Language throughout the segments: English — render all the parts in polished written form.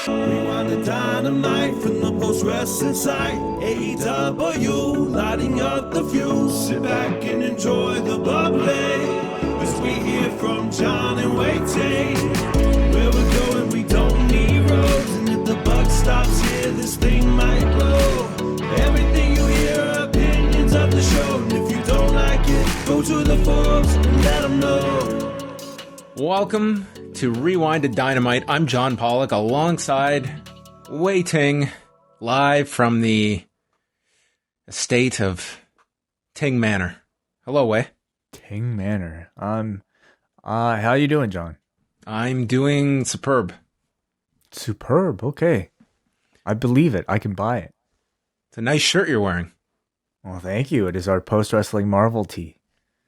Rewind-A-Dynamite from the post-wrestling site. AEW, lighting up the fuse. Sit back and enjoy the bubbly as we hear from John and Wai Ting. Where we're going, we don't need roads. And if the buck stops here, this thing might blow. Everything you hear are opinions of the show. And if you don't like it, go to the forums and let them know. Welcome to Rewind-A-Dynamite. I'm John Pollock alongside Wai Ting, live from the estate of Ting Manor. Hello, Wai. Ting Manor. How you doing, John? I'm doing superb. Superb, okay. I believe it. I can buy it. It's a nice shirt you're wearing. Well, thank you. It is our post-wrestling Marvel tee.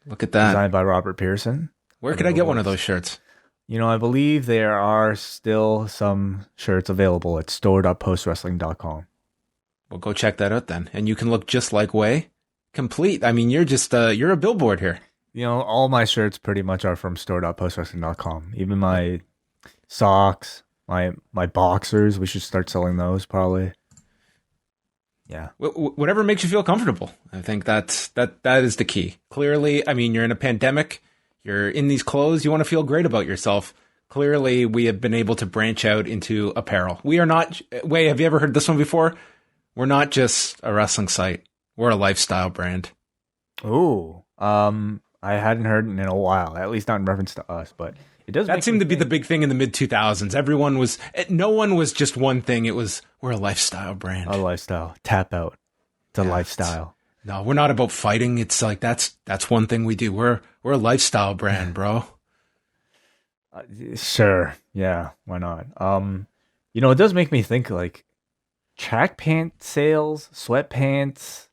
Look at that. Designed by Robert Pearson. Where could I get one of those shirts? You know, I believe there are still some shirts available at store.postwrestling.com. Well, go check that out then. And you can look just like Wai. Complete. I mean, you're just, you're a billboard here. You know, all my shirts pretty much are from store.postwrestling.com. Even my socks, my boxers, we should start selling those probably. Yeah. Whatever makes you feel comfortable. I think that is the key. Clearly, I mean, you're in a pandemic. You're in these clothes. You want to feel great about yourself. Clearly, we have been able to branch out into apparel. We are not... Wait, have you ever heard this one before? We're not just a wrestling site. We're a lifestyle brand. Ooh. I hadn't heard it in a while. At least not in reference to us, but it does. That seemed to be the big thing in the mid 2000s. Everyone was... No one was just one thing. It was, we're a lifestyle brand. A lifestyle. Tap out. It's a lifestyle. No, we're not about fighting. It's like, that's one thing we do. We're a lifestyle brand, bro. Sure. Yeah. Why not? You know, it does make me think like track pant sales, sweatpants,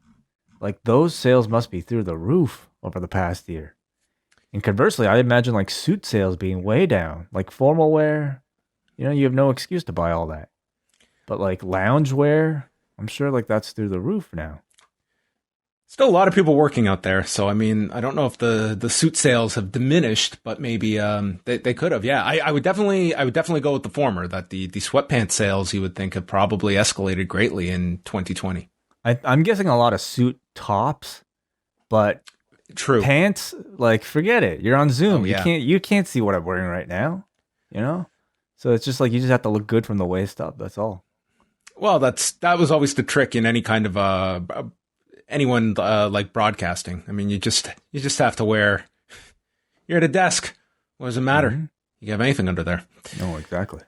like those sales must be through the roof over the past year. And conversely, I imagine like suit sales being way down, like formal wear. You know, you have no excuse to buy all that. But like lounge wear, I'm sure like that's through the roof now. Still a lot of people working out there. So, I mean, I don't know if the suit sales have diminished, but maybe they could have. Yeah, I would definitely go with the former, that the sweatpants sales you would think have probably escalated greatly in 2020. I'm guessing a lot of suit tops, but true pants, like forget it. You're on Zoom. Oh, yeah. You can't see what I'm wearing right now, you know? So it's just like you just have to look good from the waist up. That's all. Well, that was always the trick in any kind of anyone like broadcasting. I mean, you just have to wear. You're at a desk. What does it matter? Mm-hmm. You can have anything under there. No, exactly.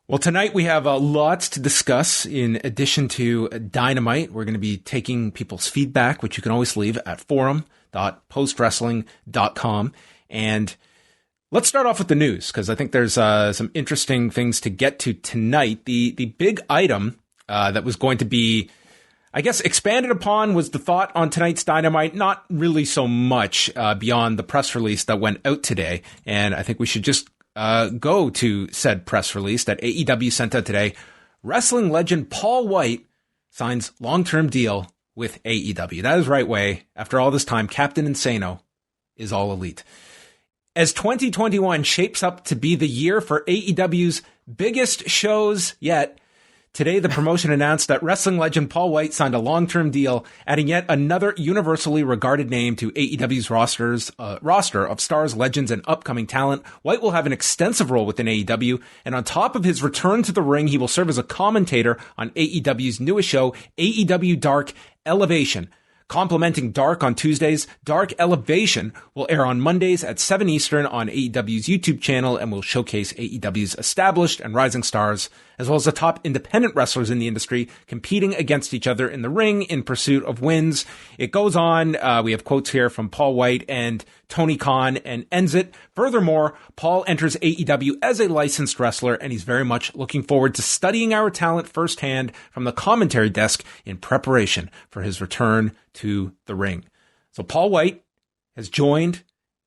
Well, tonight we have lots to discuss. In addition to Dynamite, we're going to be taking people's feedback, which you can always leave at forum.postwrestling.com. And let's start off with the news, because I think there's some interesting things to get to tonight. The big item that was going to be, I guess, expanded upon was the thought on tonight's Dynamite. Not really so much beyond the press release that went out today. And I think we should just go to said press release that AEW sent out today. Wrestling legend Paul Wight signs long-term deal with AEW. That is right, Wai. After all this time, Captain Insano is all elite. As 2021 shapes up to be the year for AEW's biggest shows yet, today, the promotion announced that wrestling legend Paul Wight signed a long-term deal, adding yet another universally regarded name to AEW's roster of stars, legends, and upcoming talent. Wight will have an extensive role within AEW, and on top of his return to the ring, he will serve as a commentator on AEW's newest show, AEW Dark Elevation. Complementing Dark on Tuesdays, Dark Elevation will air on Mondays at 7 Eastern on AEW's YouTube channel and will showcase AEW's established and rising stars, as well as the top independent wrestlers in the industry competing against each other in the ring in pursuit of wins. It goes on. We have quotes here from Paul Wight and Tony Khan, and ends it. Furthermore, Paul enters AEW as a licensed wrestler, and he's very much looking forward to studying our talent firsthand from the commentary desk in preparation for his return to the ring. So Paul Wight has joined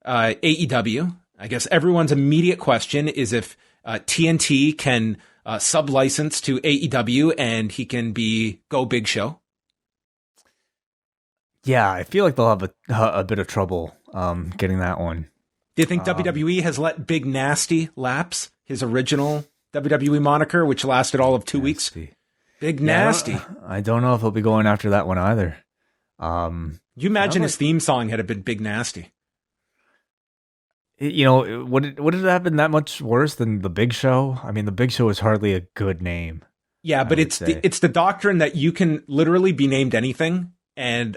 AEW. I guess everyone's immediate question is if TNT can sub-license to AEW and he can go Big Show. Yeah, I feel like they'll have a bit of trouble getting that one. Do you think WWE has let Big Nasty lapse, his original WWE moniker, which lasted all of 2 weeks. Big Nasty. I don't know if he'll be going after that one either. You imagine his theme song had been Big Nasty. You know, would it have been that much worse than the Big Show? I mean, the Big Show is hardly a good name. Yeah, but it's the doctrine that you can literally be named anything, and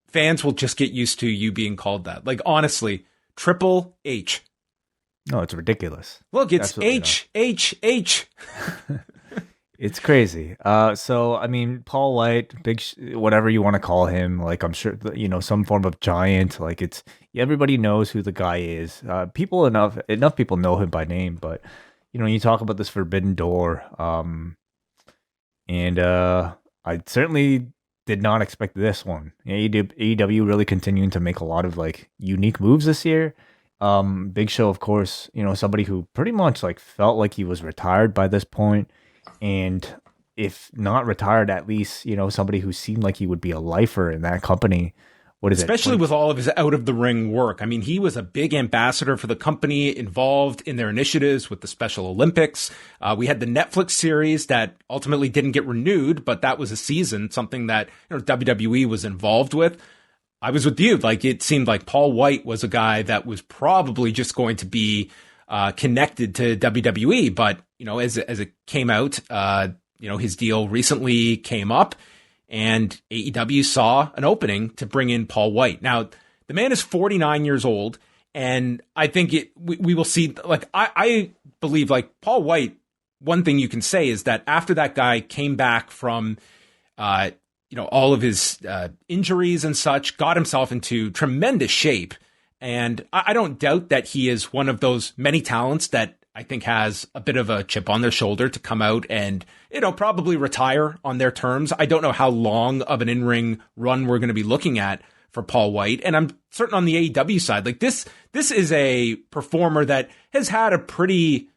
fans will just get used to you being called that. Like, honestly, Triple H. No, it's ridiculous. Look, it's H. It's crazy. So, I mean, Paul Wight, whatever you want to call him, like, I'm sure, you know, some form of giant, like, everybody knows who the guy is. Enough people know him by name, but, you know, you talk about this Forbidden Door, and I certainly did not expect this one. AEW really continuing to make a lot of, like, unique moves this year. Big Show, of course, you know, somebody who pretty much, like, felt like he was retired by this point. And if not retired, at least, you know, somebody who seemed like he would be a lifer in that company. Especially with all of his out of the ring work. I mean, he was a big ambassador for the company, involved in their initiatives with the Special Olympics. We had the Netflix series that ultimately didn't get renewed, but that was a season, something that, you know, WWE was involved with. I was with you. Like, it seemed like Paul Wight was a guy that was probably just going to be connected to WWE, but, you know, as it came out, you know, his deal recently came up, and AEW saw an opening to bring in Paul Wight. Now, the man is 49 years old, and I think we will see, like, I believe, like, Paul Wight, one thing you can say is that after that guy came back from, you know, all of his injuries and such, got himself into tremendous shape. And I don't doubt that he is one of those many talents that I think has a bit of a chip on their shoulder to come out and, you know, probably retire on their terms. I don't know how long of an in-ring run we're going to be looking at for Paul Wight. And I'm certain on the AEW side, like, this is a performer that has had a pretty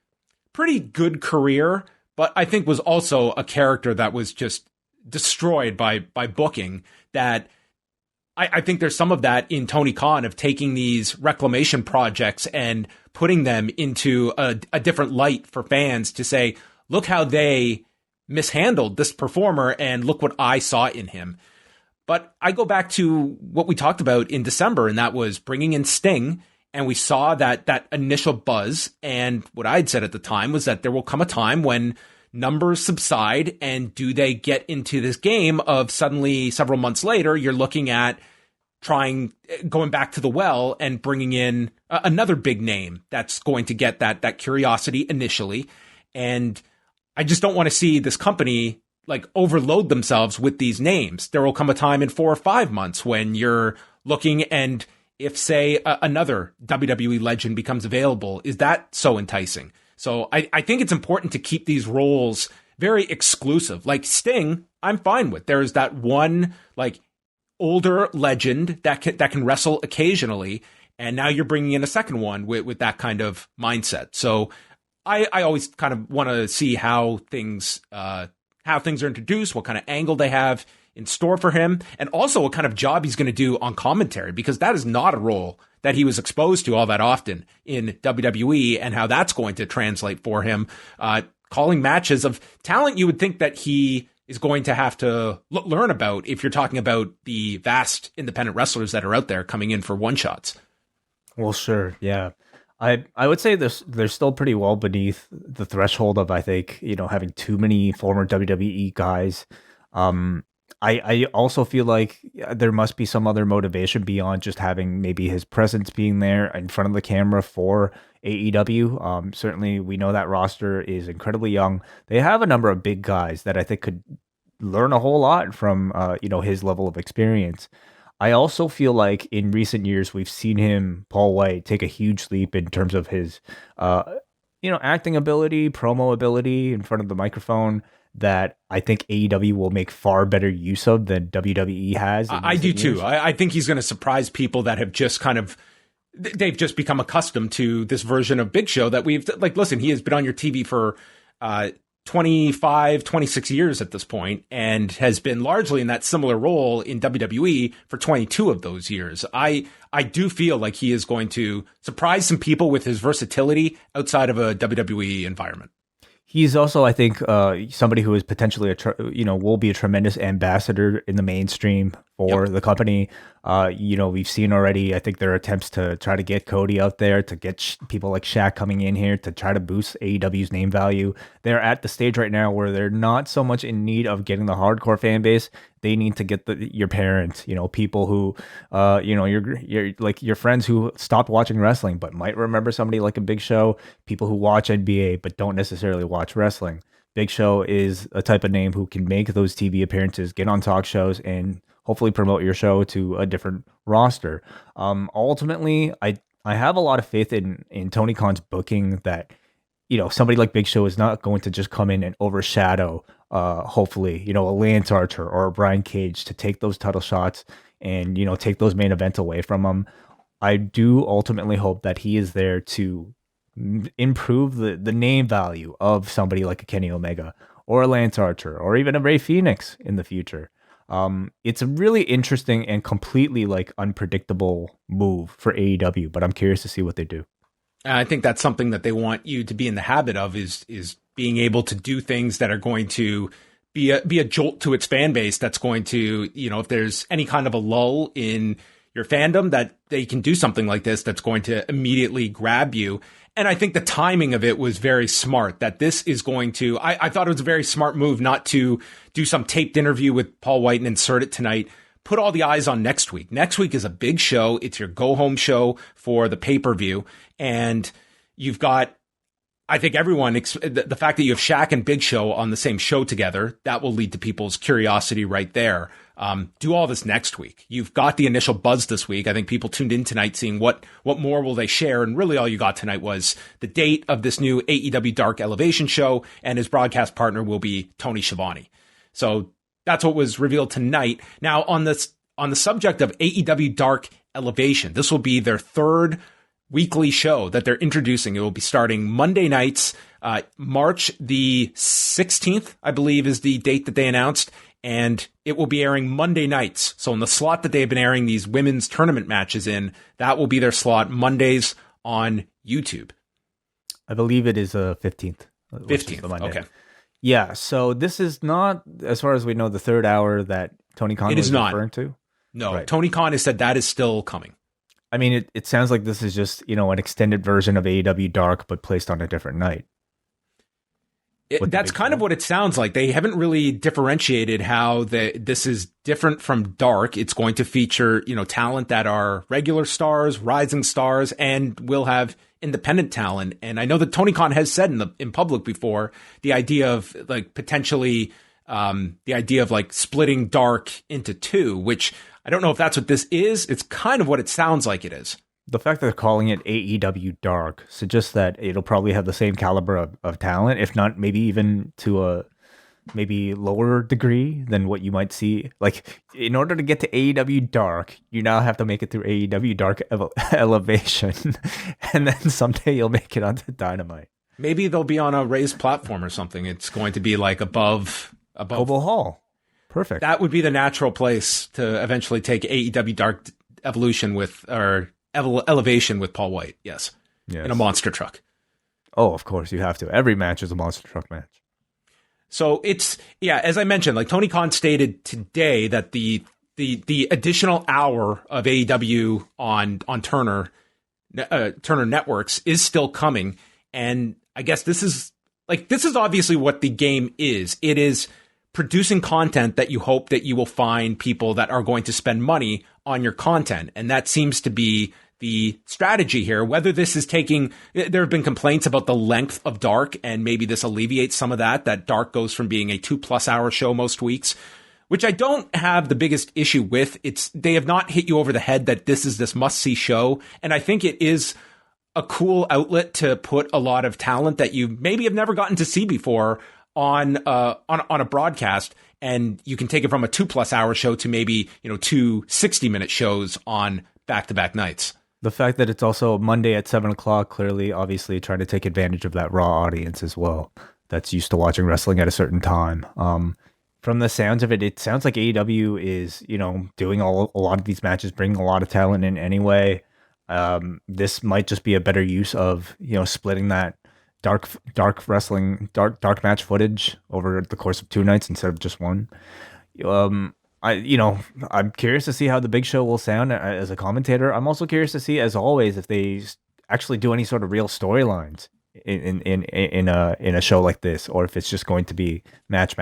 good career, but I think was also a character that was just destroyed by booking. That I think there's some of that in Tony Khan of taking these reclamation projects and putting them into a different light for fans to say, look how they mishandled this performer and look what I saw in him. But I go back to what we talked about in December, and that was bringing in Sting. And we saw that initial buzz. And what I'd said at the time was that there will come a time when numbers subside, and do they get into this game of suddenly several months later, you're looking at going back to the well and bringing in another big name that's going to get that curiosity initially. And I just don't want to see this company, like, overload themselves with these names. There will come a time in 4 or 5 months when you're looking, and if, say, another WWE legend becomes available, is that so enticing? So I think it's important to keep these roles very exclusive. Like Sting, I'm fine with. There's that one, like, older legend that can wrestle occasionally, and now you're bringing in a second one with that kind of mindset. So I always kind of want to see how things are introduced, what kind of angle they have in store for him, and also what kind of job he's going to do on commentary, because that is not a role that he was exposed to all that often in WWE, and how that's going to translate for him. Calling matches of talent you would think that he is going to have to learn about if you're talking about the vast independent wrestlers that are out there coming in for one-shots. Well, sure, yeah. I would say they're still pretty well beneath the threshold of, I think, you know, having too many former WWE guys. I also feel like there must be some other motivation beyond just having maybe his presence being there in front of the camera for AEW. Certainly, we know that roster is incredibly young. They have a number of big guys that I think could learn a whole lot from, you know, his level of experience. I also feel like in recent years, we've seen him, Paul Wight, take a huge leap in terms of his, you know, acting ability, promo ability in front of the microphone, that I think AEW will make far better use of than WWE has. I do too. I think he's going to surprise people that have just they've just become accustomed to this version of Big Show that we've, like, listen, he has been on your TV for 25, 26 years at this point, and has been largely in that similar role in WWE for 22 of those years. I do feel like he is going to surprise some people with his versatility outside of a WWE environment. He's also, I think, somebody who is potentially will be a tremendous ambassador in the mainstream for the company. We've seen already, I think there are attempts to try to get Cody out there, to get people like Shaq coming in here to try to boost AEW's name value. They're at the stage right now where they're not so much in need of getting the hardcore fan base. They need to get your parents, people who, your friends who stopped watching wrestling but might remember somebody like a Big Show, people who watch NBA but don't necessarily watch wrestling. Big Show is a type of name who can make those TV appearances, get on talk shows, and hopefully promote your show to a different roster. Ultimately, I have a lot of faith in Tony Khan's booking that, somebody like Big Show is not going to just come in and overshadow, hopefully, a Lance Archer or a Brian Cage to take those title shots and, take those main events away from him. I do ultimately hope that he is there to improve the name value of somebody like a Kenny Omega or a Lance Archer or even a Rey Fenix in the future. It's a really interesting and completely unpredictable move for AEW, but I'm curious to see what they do. I think that's something that they want you to be in the habit of is being able to do things that are going to be a jolt to its fan base. That's going to, if there's any kind of a lull in your fandom, that they can do something like this that's going to immediately grab you. And I think the timing of it was very smart, that this is going to, I thought it was a very smart move not to do some taped interview with Paul Wight and insert it tonight. Put all the eyes on next week. Next week is a big show. It's your go-home show for the pay-per-view. And you've got, I think everyone, the fact that you have Shaq and Big Show on the same show together, that will lead to people's curiosity right there. Do all this next week. You've got the initial buzz this week. I think people tuned in tonight seeing what more will they share. And really all you got tonight was the date of this new AEW Dark Elevation show, and his broadcast partner will be Tony Schiavone. So that's what was revealed tonight. Now on the subject of AEW Dark Elevation, this will be their third weekly show that they're introducing. It will be starting Monday nights, March the 16th, I believe is the date that they announced. And it will be airing Monday nights. So in the slot that they've been airing these women's tournament matches in, that will be their slot Mondays on YouTube. I believe it is 15th. 15th, okay. Yeah, so this is not, as far as we know, the third hour that Tony Khan was referring to? No, right. Tony Khan has said that is still coming. I mean, it sounds like this is just, an extended version of AEW Dark, but placed on a different night. That's kind of what it sounds like. They haven't really differentiated how this is different from Dark. It's going to feature, talent that are regular stars, rising stars, and will have independent talent. And I know that Tony Khan has said in public before the idea of potentially splitting Dark into two, which I don't know if that's what this is. It's kind of what it sounds like it is. The fact that they're calling it AEW Dark suggests that it'll probably have the same caliber of talent, if not maybe even to a maybe lower degree than what you might see. Like, in order to get to AEW Dark, you now have to make it through AEW Dark Elevation, and then someday you'll make it onto Dynamite. Maybe they'll be on a raised platform or something. It's going to be above Cobo Hall. Perfect. That would be the natural place to eventually take AEW Dark Elevation with Paul Wight. Yes. In a monster truck. Oh, of course you have to. Every match is a monster truck match. So it's, as I mentioned, Tony Khan stated today that the additional hour of AEW on Turner Networks is still coming. And I guess this is obviously what the game is. It is producing content that you hope that you will find people that are going to spend money on your content. And that seems to be the strategy here. Whether this is there have been complaints about the length of Dark, and maybe this alleviates some of that Dark goes from being a 2+ hour show most weeks, which I don't have the biggest issue with. They have not hit you over the head that this is this must-see show. And I think it is a cool outlet to put a lot of talent that you maybe have never gotten to see before on a broadcast, and you can take it from a 2+ hour show to maybe, 2 60-minute shows on back-to-back nights. The fact that it's also Monday at 7:00, clearly, obviously trying to take advantage of that Raw audience as well, that's used to watching wrestling at a certain time. From the sounds of it, it sounds like AEW is, doing a lot of these matches, bringing a lot of talent in anyway. This might just be a better use of, splitting that dark wrestling, dark match footage over the course of 2 nights instead of just one. I'm curious to see how the Big Show will sound as a commentator. I'm also curious to see, as always, if they actually do any sort of real storylines in a show like this, or if it's just going to be match.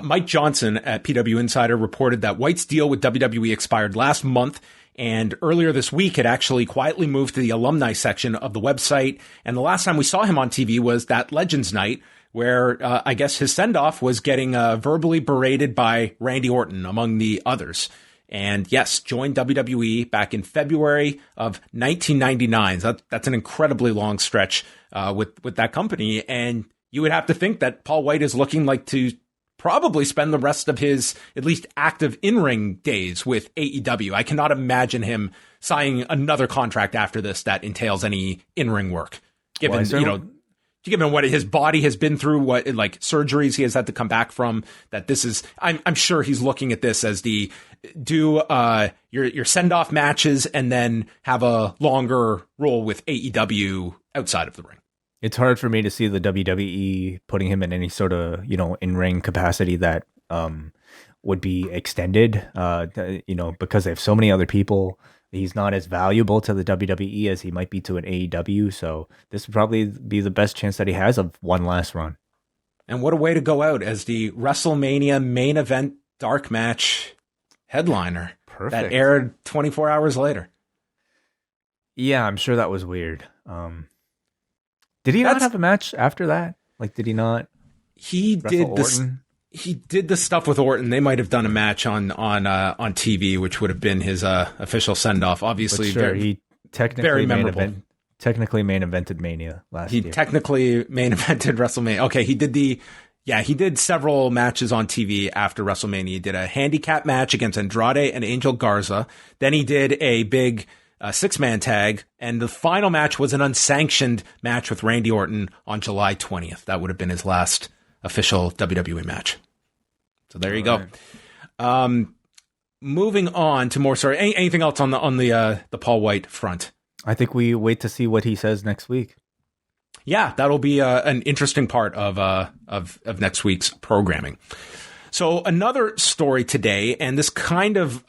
Mike Johnson at PW Insider reported that White's deal with WWE expired last month, and earlier this week had actually quietly moved to the alumni section of the website. And the last time we saw him on TV was that Legends Night, where I guess his send-off was getting verbally berated by Randy Orton, among the others. And yes, joined WWE back in February of 1999. So that's an incredibly long stretch with that company. And you would have to think that Paul Wight is looking like to probably spend the rest of his at least active in-ring days with AEW. I cannot imagine him signing another contract after this that entails any in-ring work, given, given what his body has been through, what like surgeries he has had to come back from, that this is, I'm sure he's looking at this as the your send-off matches and then have a longer role with AEW outside of the ring. It's hard for me to see the WWE putting him in any sort of, in-ring capacity that would be extended, because they have so many other people. He's not as valuable to the WWE as he might be to an AEW. So this would probably be the best chance that he has of one last run. And what a way to go out as the WrestleMania main event dark match headliner. Perfect. That aired 24 hours later. Yeah, I'm sure that was weird. Did he not have a match after that? Like, did he not? He did this. He did the stuff with Orton. They might have done a match on TV, which would have been his official send off. Obviously, he technically very memorable. Technically main evented Mania last year. He technically main evented WrestleMania. Okay, he did several matches on TV after WrestleMania. He did a handicap match against Andrade and Angel Garza. Then he did a big 6-man tag, and the final match was an unsanctioned match with Randy Orton on July 20th. That would have been his last official WWE match. So there you go. Moving on to more story. Anything else on the Paul Wight front? I think we wait to see what he says next week. Yeah, that'll be an interesting part of next week's programming. So another story today, and this kind of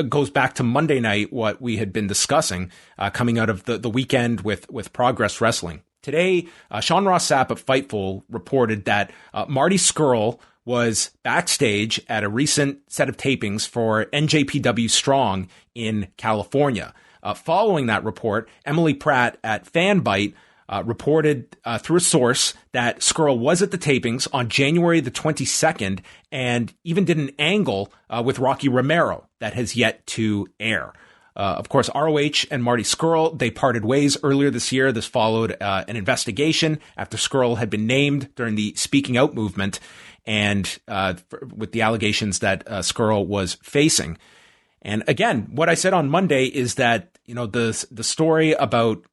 goes back to Monday night, what we had been discussing coming out of the weekend with Progress Wrestling. Today, Sean Ross Sapp at Fightful reported that Marty Scurll was backstage at a recent set of tapings for NJPW Strong in California. Following that report, Emily Pratt at Fanbyte reported through a source that Scurll was at the tapings on January the 22nd and even did an angle with Rocky Romero that has yet to air. Of course, ROH and Marty Scurll, they parted ways earlier this year. This followed an investigation after Scurll had been named during the Speaking Out movement and with the allegations that Scurll was facing. And again, what I said on Monday is that, the story about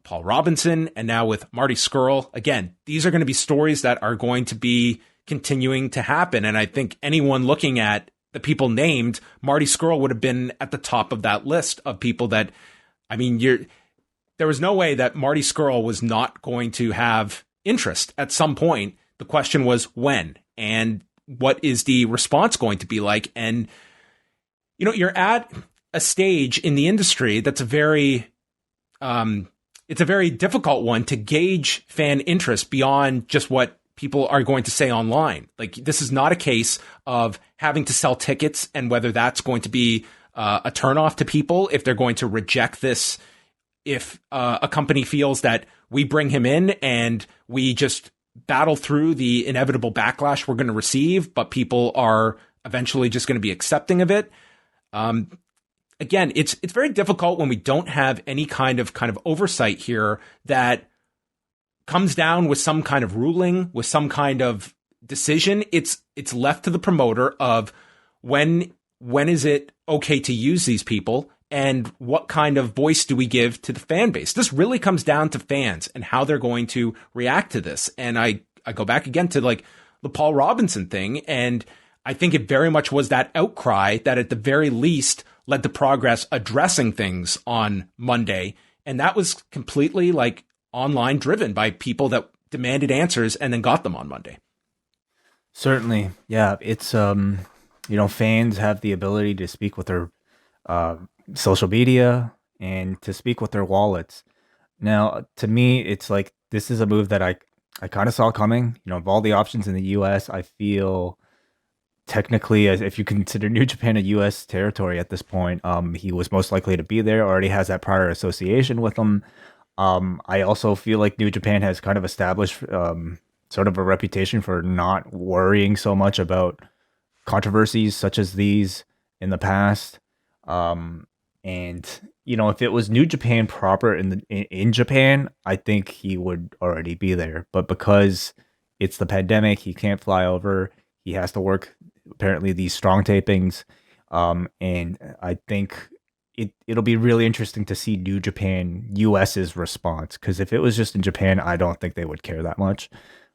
Paul Robinson and now with Marty Scurll, again, these are going to be stories that are going to be continuing to happen. And I think anyone looking at the people named, Marty Scurll would have been at the top of that list of people that, there was no way that Marty Scurll was not going to have interest at some point. The question was when and what is the response going to be like? And, you're at a stage in the industry that's it's a very difficult one to gauge fan interest beyond just what people are going to say online. Like, this is not a case of having to sell tickets and whether that's going to be a turnoff to people, if they're going to reject this, if a company feels that we bring him in and we just battle through the inevitable backlash we're going to receive, but people are eventually just going to be accepting of it. Again, it's very difficult when we don't have any kind of oversight here that comes down with some kind of ruling, with some kind of decision. It's left to the promoter of when is it okay to use these people and what kind of voice do we give to the fan base. This really comes down to fans and how they're going to react to this. And I go back again to like the Paul Robinson thing, and I think it very much was that outcry that at the very least led to Progress addressing things on Monday. And that was completely like online driven by people that demanded answers and then got them on Monday. Certainly. Yeah. It's, fans have the ability to speak with their social media and to speak with their wallets. Now, to me, it's like, this is a move that I kind of saw coming. Of all the options in the US, I feel technically, as if you consider New Japan a US territory at this point, he was most likely to be there, already has that prior association with them. I also feel like New Japan has kind of established sort of a reputation for not worrying so much about controversies such as these in the past. If it was New Japan proper in Japan, I think he would already be there. But because it's the pandemic, he can't fly over. He has to work apparently these strong tapings. And I think it'll be really interesting to see New Japan US's response, because if it was just in Japan, I don't think they would care that much.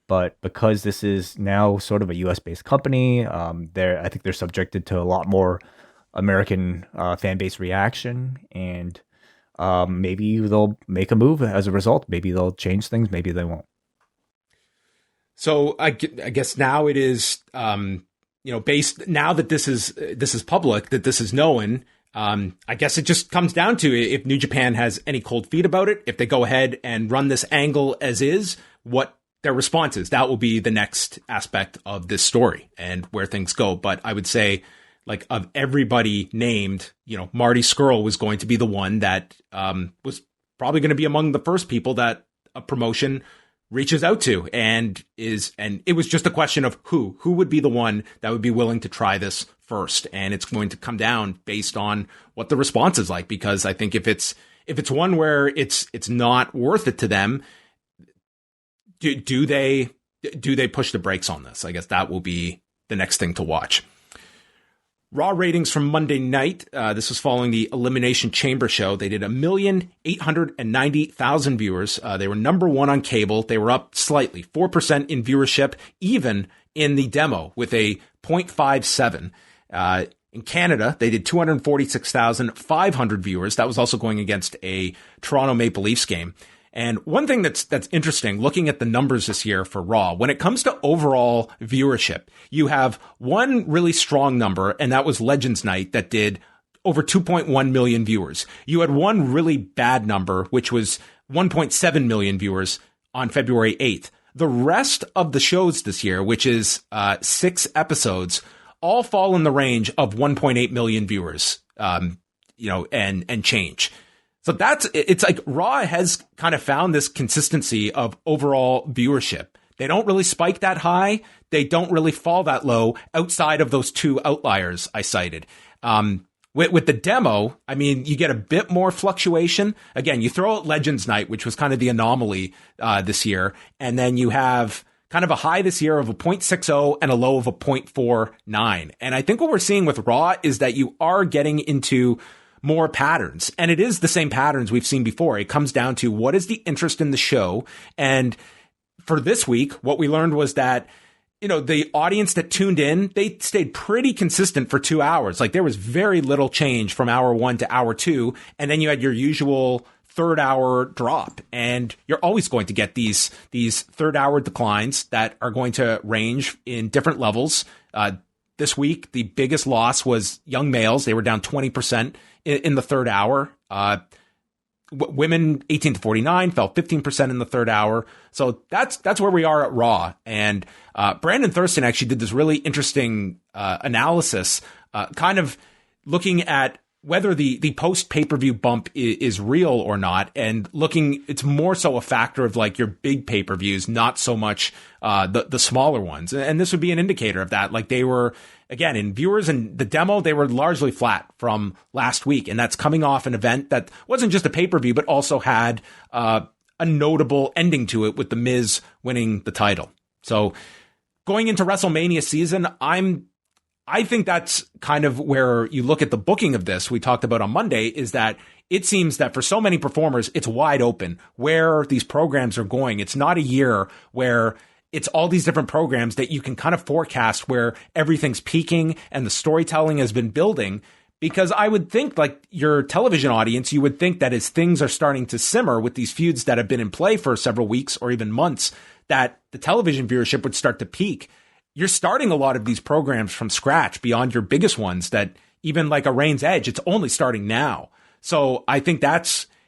But because this is now sort of a US based company, I think they're subjected to a lot more American fan base reaction, and maybe they'll make a move as a result. Maybe they'll change things. Maybe they won't. So I guess now it is, based now that this is public, that this is known. I guess it just comes down to if New Japan has any cold feet about it, if they go ahead and run this angle as is, what their response is. That will be the next aspect of this story and where things go. But I would say, like, of everybody named, Marty Scurll was going to be the one that was probably going to be among the first people that a promotion reaches out to, and it was just a question of who would be the one that would be willing to try this first. And it's going to come down based on what the response is like, because I think if it's one where it's not worth it to them, do they push the brakes on this? I guess that will be the next thing to watch. Raw ratings from Monday night. This was following the Elimination Chamber show. They did 1,890,000 viewers. They were number one on cable. They were up slightly, 4% in viewership, even in the demo with a 0.57. In Canada, they did 246,500 viewers. That was also going against a Toronto Maple Leafs game. And one thing that's interesting, looking at the numbers this year for Raw, when it comes to overall viewership, you have one really strong number, and that was Legends Night, that did over 2.1 million viewers. You had one really bad number, which was 1.7 million viewers on February 8th. The rest of the shows this year, which is 6 episodes, all fall in the range of 1.8 million viewers, and change. So it's like Raw has kind of found this consistency of overall viewership. They don't really spike that high. They don't really fall that low outside of those 2 outliers I cited. With the demo, I mean, you get a bit more fluctuation. Again, you throw out Legends Night, which was kind of the anomaly this year. And then you have kind of a high this year of a 0.60 and a low of a 0.49. And I think what we're seeing with Raw is that you are getting into more patterns. And it is the same patterns we've seen before. It comes down to what is the interest in the show. And for this week, what we learned was that, the audience that tuned in, they stayed pretty consistent for 2 hours. Like, there was very little change from hour 1 to hour 2. And then you had your usual third hour drop. And you're always going to get these third hour declines that are going to range in different levels. This week, the biggest loss was young males. They were down 20% in the third hour. Women 18 to 49 fell 15% in the third hour. So that's where we are at Raw. And Brandon Thurston actually did this really interesting analysis, kind of looking at whether the post pay-per-view bump is real or not, and it's more so a factor of like your big pay-per-views, not so much the smaller ones. And this would be an indicator of that. Like, they were, again, in viewers and the demo, they were largely flat from last week. And that's coming off an event that wasn't just a pay-per-view, but also had a notable ending to it with The Miz winning the title. So going into WrestleMania season, I think that's kind of where you look at the booking of this we talked about on Monday, is that it seems that for so many performers, it's wide open where these programs are going. It's not a year where it's all these different programs that you can kind of forecast where everything's peaking and the storytelling has been building, Because I would think, like your television audience, you would think that as things are starting to simmer with these feuds that have been in play for several weeks or even months, that the television viewership would start to peak. You're starting a lot of these programs from scratch beyond your biggest ones that even like a Reign's Edge, it's only starting now. So I think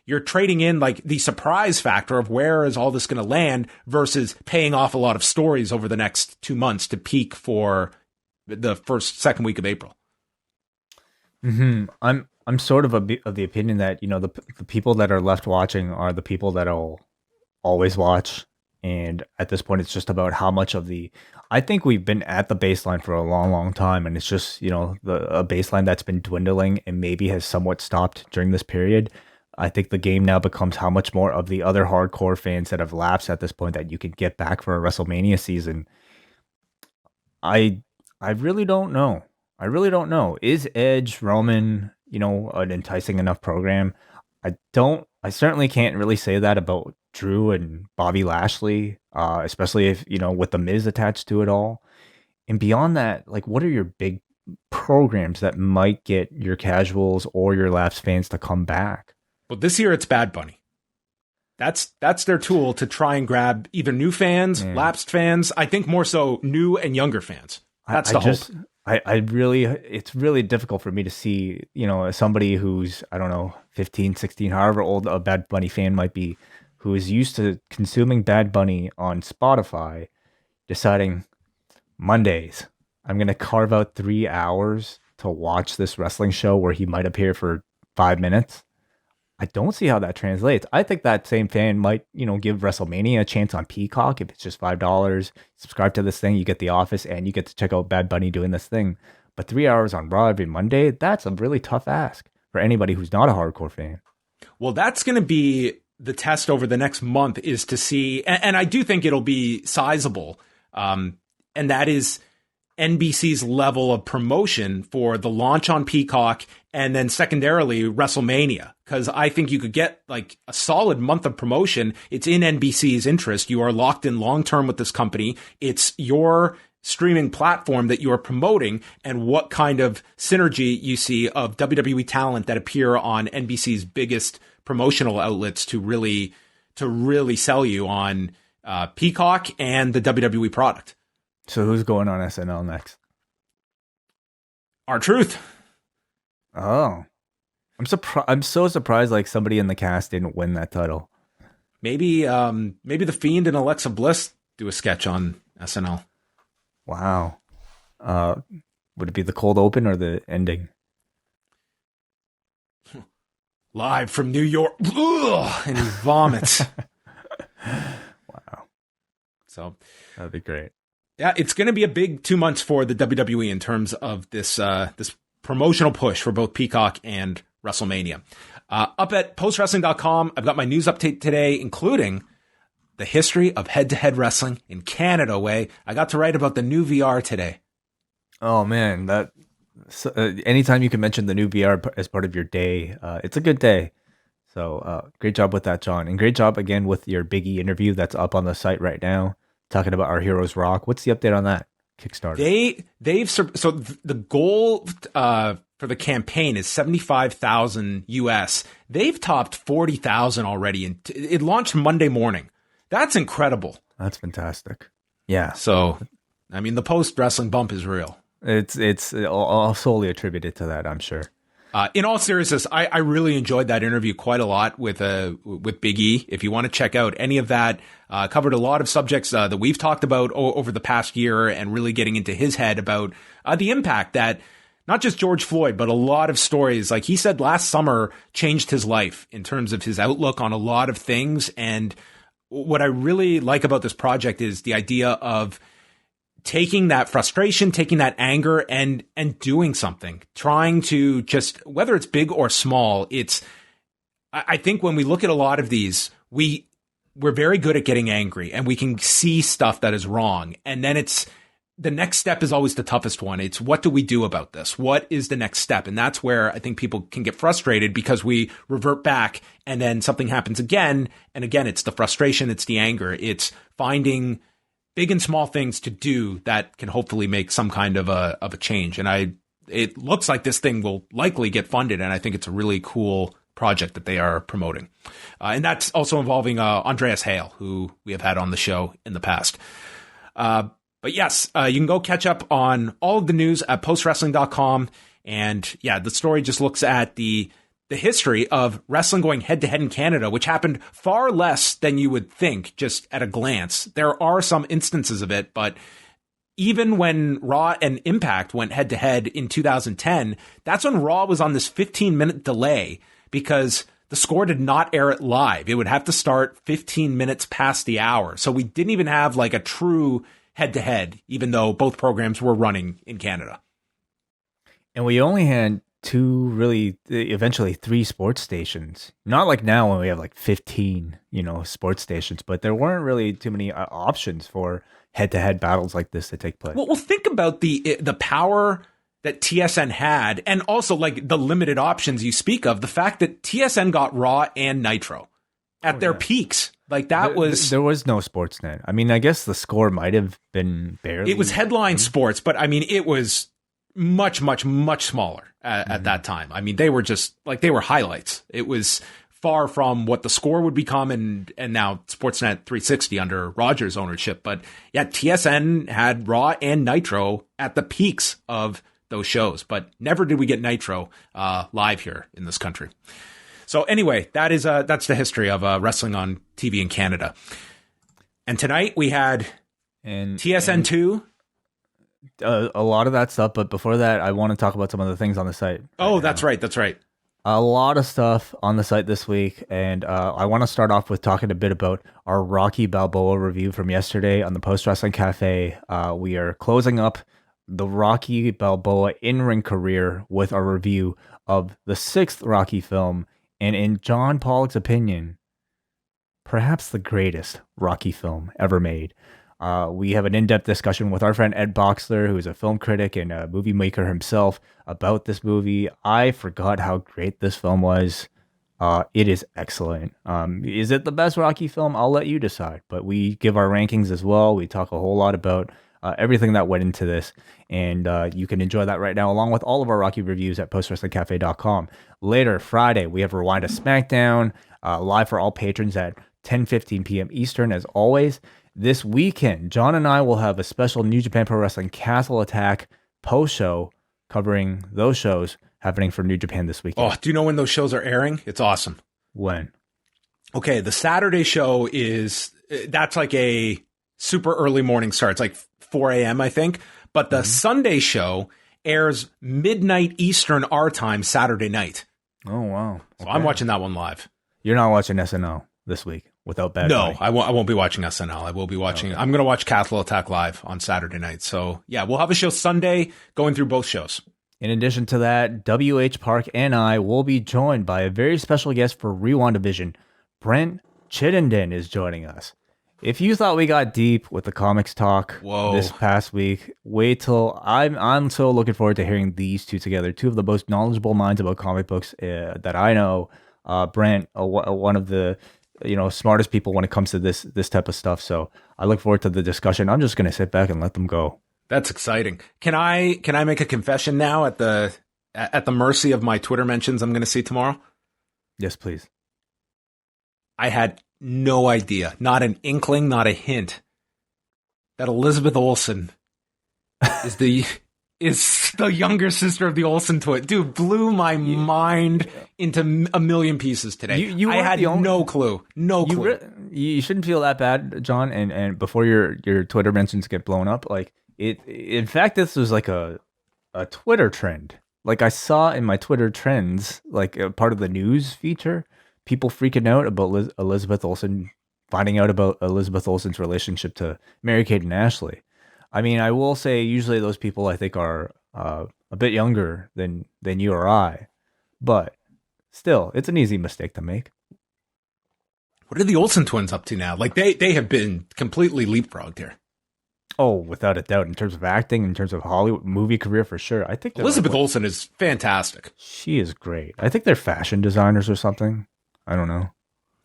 you're trading in like the surprise factor of where is all this going to land versus paying off a lot of stories over the next 2 months to peak for the second week of April. Mm-hmm. I'm sort of the opinion that, the people that are left watching are the people that'll always watch. And at this point, it's just about how much of I think we've been at the baseline for a long, long time. And it's just, a baseline that's been dwindling and maybe has somewhat stopped during this period. I think the game now becomes how much more of the other hardcore fans that have lapsed at this point that you can get back for a WrestleMania season. I really don't know. Is Edge, Roman, an enticing enough program? I certainly can't really say that about Drew and Bobby Lashley, especially if, with the Miz attached to it all. And beyond that, like, what are your big programs that might get your casuals or your lapsed fans to come back? Well, this year it's Bad Bunny. That's their tool to try and grab either new fans, lapsed fans. I think more so new and younger fans. That's the hope. It's really difficult for me to see, as somebody who's, I don't know, 15, 16, however old a Bad Bunny fan might be, who is used to consuming Bad Bunny on Spotify, deciding Mondays, I'm going to carve out 3 hours to watch this wrestling show where he might appear for 5 minutes. I don't see how that translates. I think that same fan might, give WrestleMania a chance on Peacock if it's just $5. Subscribe to this thing, you get The Office, and you get to check out Bad Bunny doing this thing. But 3 hours on Raw every Monday, that's a really tough ask for anybody who's not a hardcore fan. Well, that's going to be the test over the next month, is to see, and I do think it'll be sizable, and that is NBC's level of promotion for the launch on Peacock and then secondarily WrestleMania. Because I think you could get like a solid month of promotion. It's in NBC's interest. You are locked in long-term with this company. It's your streaming platform that you are promoting, and what kind of synergy you see of WWE talent that appear on NBC's biggest promotional outlets to really sell you on Peacock and the WWE product. So who's going on SNL next? R-Truth. Oh, I'm so surprised. Like, somebody in the cast didn't win that title. Maybe the Fiend and Alexa Bliss do a sketch on SNL. Wow. Would it be the cold open or the ending? Live from New York. Ugh, and he vomits. Wow. So that'd be great. Yeah, it's going to be a big 2 months for the WWE in terms of this promotional push for both Peacock and WrestleMania. Up at postwrestling.com, I've got my news update today, including the history of head-to-head wrestling in Canada. I got to write about the new VR today. Oh man, anytime you can mention the new VR as part of your day, it's a good day. So great job with that, John, and great job again with your Big E interview that's up on the site right now, talking about Our Heroes Rock. What's the update on that Kickstarter? So the goal for the campaign is $75,000 US. They've topped 40,000 already, and it launched Monday morning. That's incredible. That's fantastic. Yeah. So, I mean, the post wrestling bump is real. It's all solely attributed to that, I'm sure. In all seriousness, I really enjoyed that interview quite a lot with Big E. If you want to check out any of that, covered a lot of subjects that we've talked about over the past year, and really getting into his head about the impact that not just George Floyd, but a lot of stories, like he said last summer, changed his life in terms of his outlook on a lot of things. And what I really like about this project is the idea of taking that frustration, taking that anger, and doing something, trying to just, whether it's big or small, I think when we look at a lot of these, we're very good at getting angry, and we can see stuff that is wrong. And then the next step is always the toughest one. It's, what do we do about this? What is the next step? And that's where I think people can get frustrated, because we revert back and then something happens again. And again, it's the frustration, it's the anger, it's finding big and small things to do that can hopefully make some kind of a change. And it looks like this thing will likely get funded, and I think it's a really cool project that they are promoting. And that's also involving Andreas Hale, who we have had on the show in the past. But yes, you can go catch up on all of the news at postwrestling.com. And yeah, the story just looks at the history of wrestling going head-to-head in Canada, which happened far less than you would think just at a glance. There are some instances of it, but even when Raw and Impact went head-to-head in 2010, that's when Raw was on this 15-minute delay because the score did not air it live. It would have to start 15 minutes past the hour. So we didn't even have like a true head-to-head, even though both programs were running in Canada. And we only had eventually three sports stations. Not like now when we have like 15, sports stations, but there weren't really too many options for head-to-head battles like this to take place. Well, think about the power that TSN had, and also like the limited options you speak of. The fact that TSN got Raw and Nitro at their peaks, like that there was no Sportsnet. I mean, I guess the score might have been barely. It was headline sports, but I mean, it was much, much, much smaller at that time. I mean, they were just like they were highlights. It was far from what the score would become, and now Sportsnet 360 under Rogers' ownership. But yeah, TSN had Raw and Nitro at the peaks of those shows, but never did we get Nitro live here in this country. So anyway, that's the history of wrestling on TV in Canada. And tonight we had TSN 2. A lot of that stuff, but before that, I want to talk about some of the things on the site. Oh, that's right. That's right. A lot of stuff on the site this week, and I want to start off with talking a bit about our Rocky Balboa review from yesterday on the Post Wrestling Cafe. We are closing up the Rocky Balboa in-ring career with our review of the 6th Rocky film, and in John Pollock's opinion, perhaps the greatest Rocky film ever made. We have an in-depth discussion with our friend Ed Boxler, who is a film critic and a movie maker himself, about this movie. I forgot how great this film was. It is excellent. Is it the best Rocky film? I'll let you decide. But we give our rankings as well. We talk a whole lot about everything that went into this. And you can enjoy that right now, along with all of our Rocky reviews at postwrestlingcafe.com. Later, Friday, we have Rewind-A SmackDown, live for all patrons at 10:15 p.m. Eastern, as always. This weekend, John and I will have a special New Japan Pro Wrestling Castle Attack post-show covering those shows happening for New Japan this weekend. Oh, do you know when those shows are airing? It's awesome. When? Okay, the Saturday show that's like a super early morning start. It's like 4 a.m., I think. But the Sunday show airs midnight Eastern our time Saturday night. Oh, wow. So I'm watching that one live. You're not watching SNL this week without Bad No, Bunny? I won't be watching SNL. I will be watching. Okay. I'm going to watch Castle Attack live on Saturday night. So yeah, we'll have a show Sunday going through both shows. In addition to that, WH Park and I will be joined by a very special guest for Rewind Division. Brent Chittenden is joining us. If you thought we got deep with the comics talk this past week, wait till I'm so looking forward to hearing these two together. Two of the most knowledgeable minds about comic books that I know. Brent, one of the smartest people when it comes to this type of stuff. So I look forward to the discussion. I'm just going to sit back and let them go. That's exciting. Can I make a confession now at the mercy of my Twitter mentions I'm going to see tomorrow? Yes, please. I had no idea, not an inkling, not a hint, that Elizabeth Olsen is the younger sister of the Olsen twin. Dude, blew my mind into a million pieces today. I had no clue. No clue. You shouldn't feel that bad, John. And before your Twitter mentions get blown up, like in fact, this was like a Twitter trend. Like I saw in my Twitter trends, like a part of the news feature, people freaking out about Elizabeth Olsen, finding out about Elizabeth Olsen's relationship to Mary-Kate and Ashley. I mean, I will say usually those people I think are a bit younger than you or I, but still, it's an easy mistake to make. What are the Olsen twins up to now? Like they have been completely leapfrogged here. Oh, without a doubt, in terms of acting, in terms of Hollywood movie career, for sure. I think Elizabeth Olsen is fantastic. She is great. I think they're fashion designers or something. I don't know.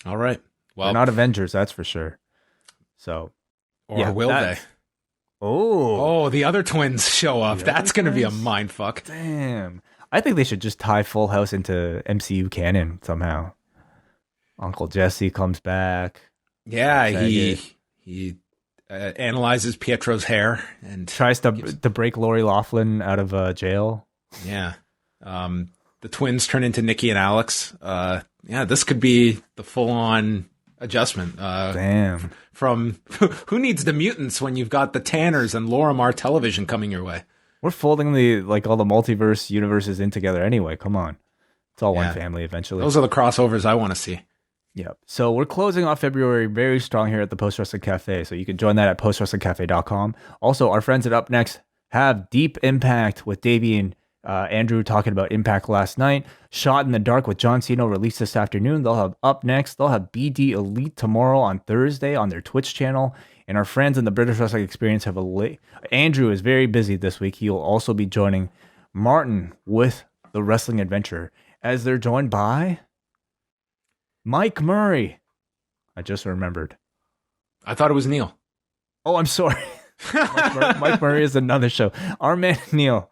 All right. Well, they're not Avengers, that's for sure. So, or will they? Oh, The other twins show up. The That's other going to be a twins? mind fuck. damn. I think they should just tie Full House into MCU canon somehow. Uncle Jesse comes back. Yeah, Faggot. he analyzes Pietro's hair and Tries to break Lori Loughlin out of jail. yeah. The twins turn into Nikki and Alex. Yeah, this could be the full-on adjustment. Damn. From who needs the mutants when you've got the Tanners and Lorimar television coming your way? We're folding all the multiverse universes in together anyway. Come on. It's all Yeah. one family eventually. Those are the crossovers I want to see. Yep. So we're closing off February very strong here at the Post Wrestling Cafe. So you can join that at postwrestlingcafe.com. Also, our friends at Up Next have Deep Impact with Davey and Andrew talking about Impact last night. Shot in the Dark with John Cena released this afternoon. They'll have Up Next. They'll have BD Elite tomorrow on Thursday on their Twitch channel. And our friends in the British Wrestling Experience have Andrew is very busy this week. He'll also be joining Martin with the Wrestling Adventure as they're joined by Mike Murray. I just remembered. I thought it was Neil. Oh, I'm sorry. Mike Murray is another show. Our man Neil.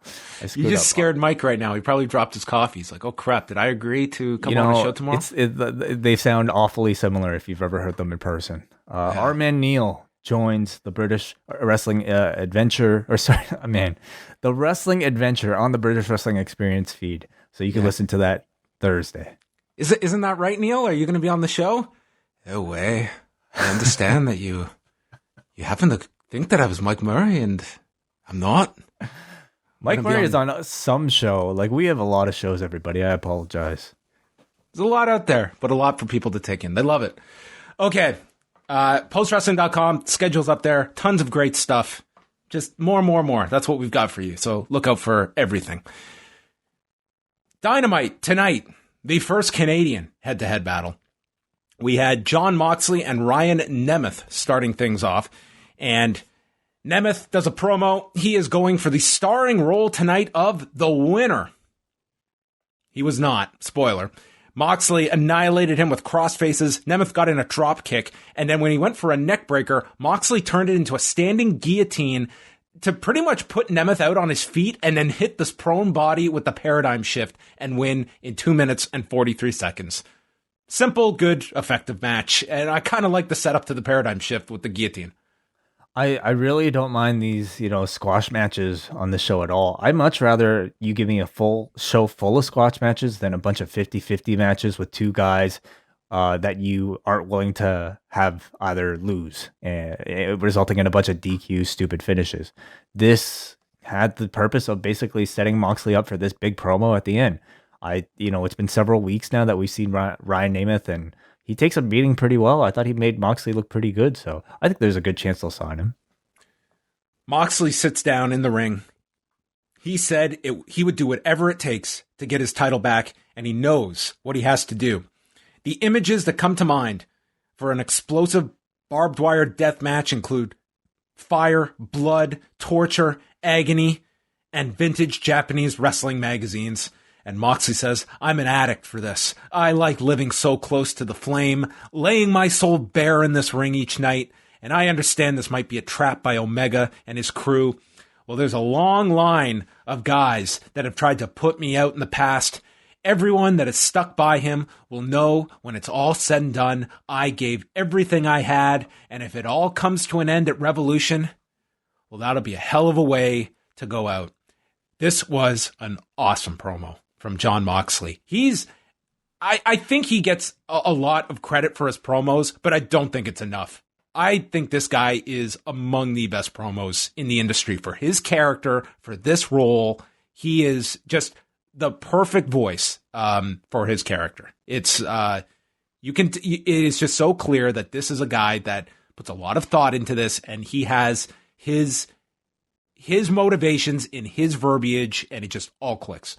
You just scared Mike right now. He probably dropped his coffee. He's like, "Oh crap! Did I agree to come on the show tomorrow?" They sound awfully similar if you've ever heard them in person. Our man Neil joins the British Wrestling Adventure, the Wrestling Adventure on the British Wrestling Experience feed. So you can listen to that Thursday. Isn't that right, Neil? Are you going to be on the show? No way. I understand that you happen to think that I was Mike Murray, and I'm not. Mike Murray is on some show. Like, we have a lot of shows, everybody. I apologize. There's a lot out there, but a lot for people to take in. They love it. Okay. Postwrestling.com. Schedule's up there. Tons of great stuff. Just more. That's what we've got for you. So look out for everything. Dynamite tonight. The first Canadian head-to-head battle. We had Jon Moxley and Ryan Nemeth starting things off. And Nemeth does a promo. He is going for the starring role tonight of the winner. He was not. Spoiler. Moxley annihilated him with crossfaces. Nemeth got in a drop kick. And then when he went for a neck breaker, Moxley turned it into a standing guillotine to pretty much put Nemeth out on his feet and then hit this prone body with the paradigm shift and win in 2 minutes and 43 seconds. Simple, good, effective match. And I kind of like the setup to the paradigm shift with the guillotine. I really don't mind these, squash matches on the show at all. I'd much rather you give me a full show full of squash matches than a bunch of 50-50 matches with two guys that you aren't willing to have either lose, resulting in a bunch of DQ stupid finishes. This had the purpose of basically setting Moxley up for this big promo at the end. It's been several weeks now that we've seen Ryan Nemeth, and he takes a beating pretty well. I thought he made Moxley look pretty good, so I think there's a good chance they'll sign him. Moxley sits down in the ring. He said he would do whatever it takes to get his title back, and he knows what he has to do. The images that come to mind for an explosive barbed wire death match include fire, blood, torture, agony, and vintage Japanese wrestling magazines. And Moxley says, "I'm an addict for this. I like living so close to the flame, laying my soul bare in this ring each night. And I understand this might be a trap by Omega and his crew. Well, there's a long line of guys that have tried to put me out in the past. Everyone that has stuck by him will know when it's all said and done, I gave everything I had. And if it all comes to an end at Revolution, well, that'll be a hell of a way to go out." This was an awesome promo from Jon Moxley. I think he gets a lot of credit for his promos, but I don't think it's enough. I think this guy is among the best promos in the industry for his character, for this role. He is just the perfect voice for his character. It is just so clear that this is a guy that puts a lot of thought into this, and he has his motivations in his verbiage, and it just all clicks.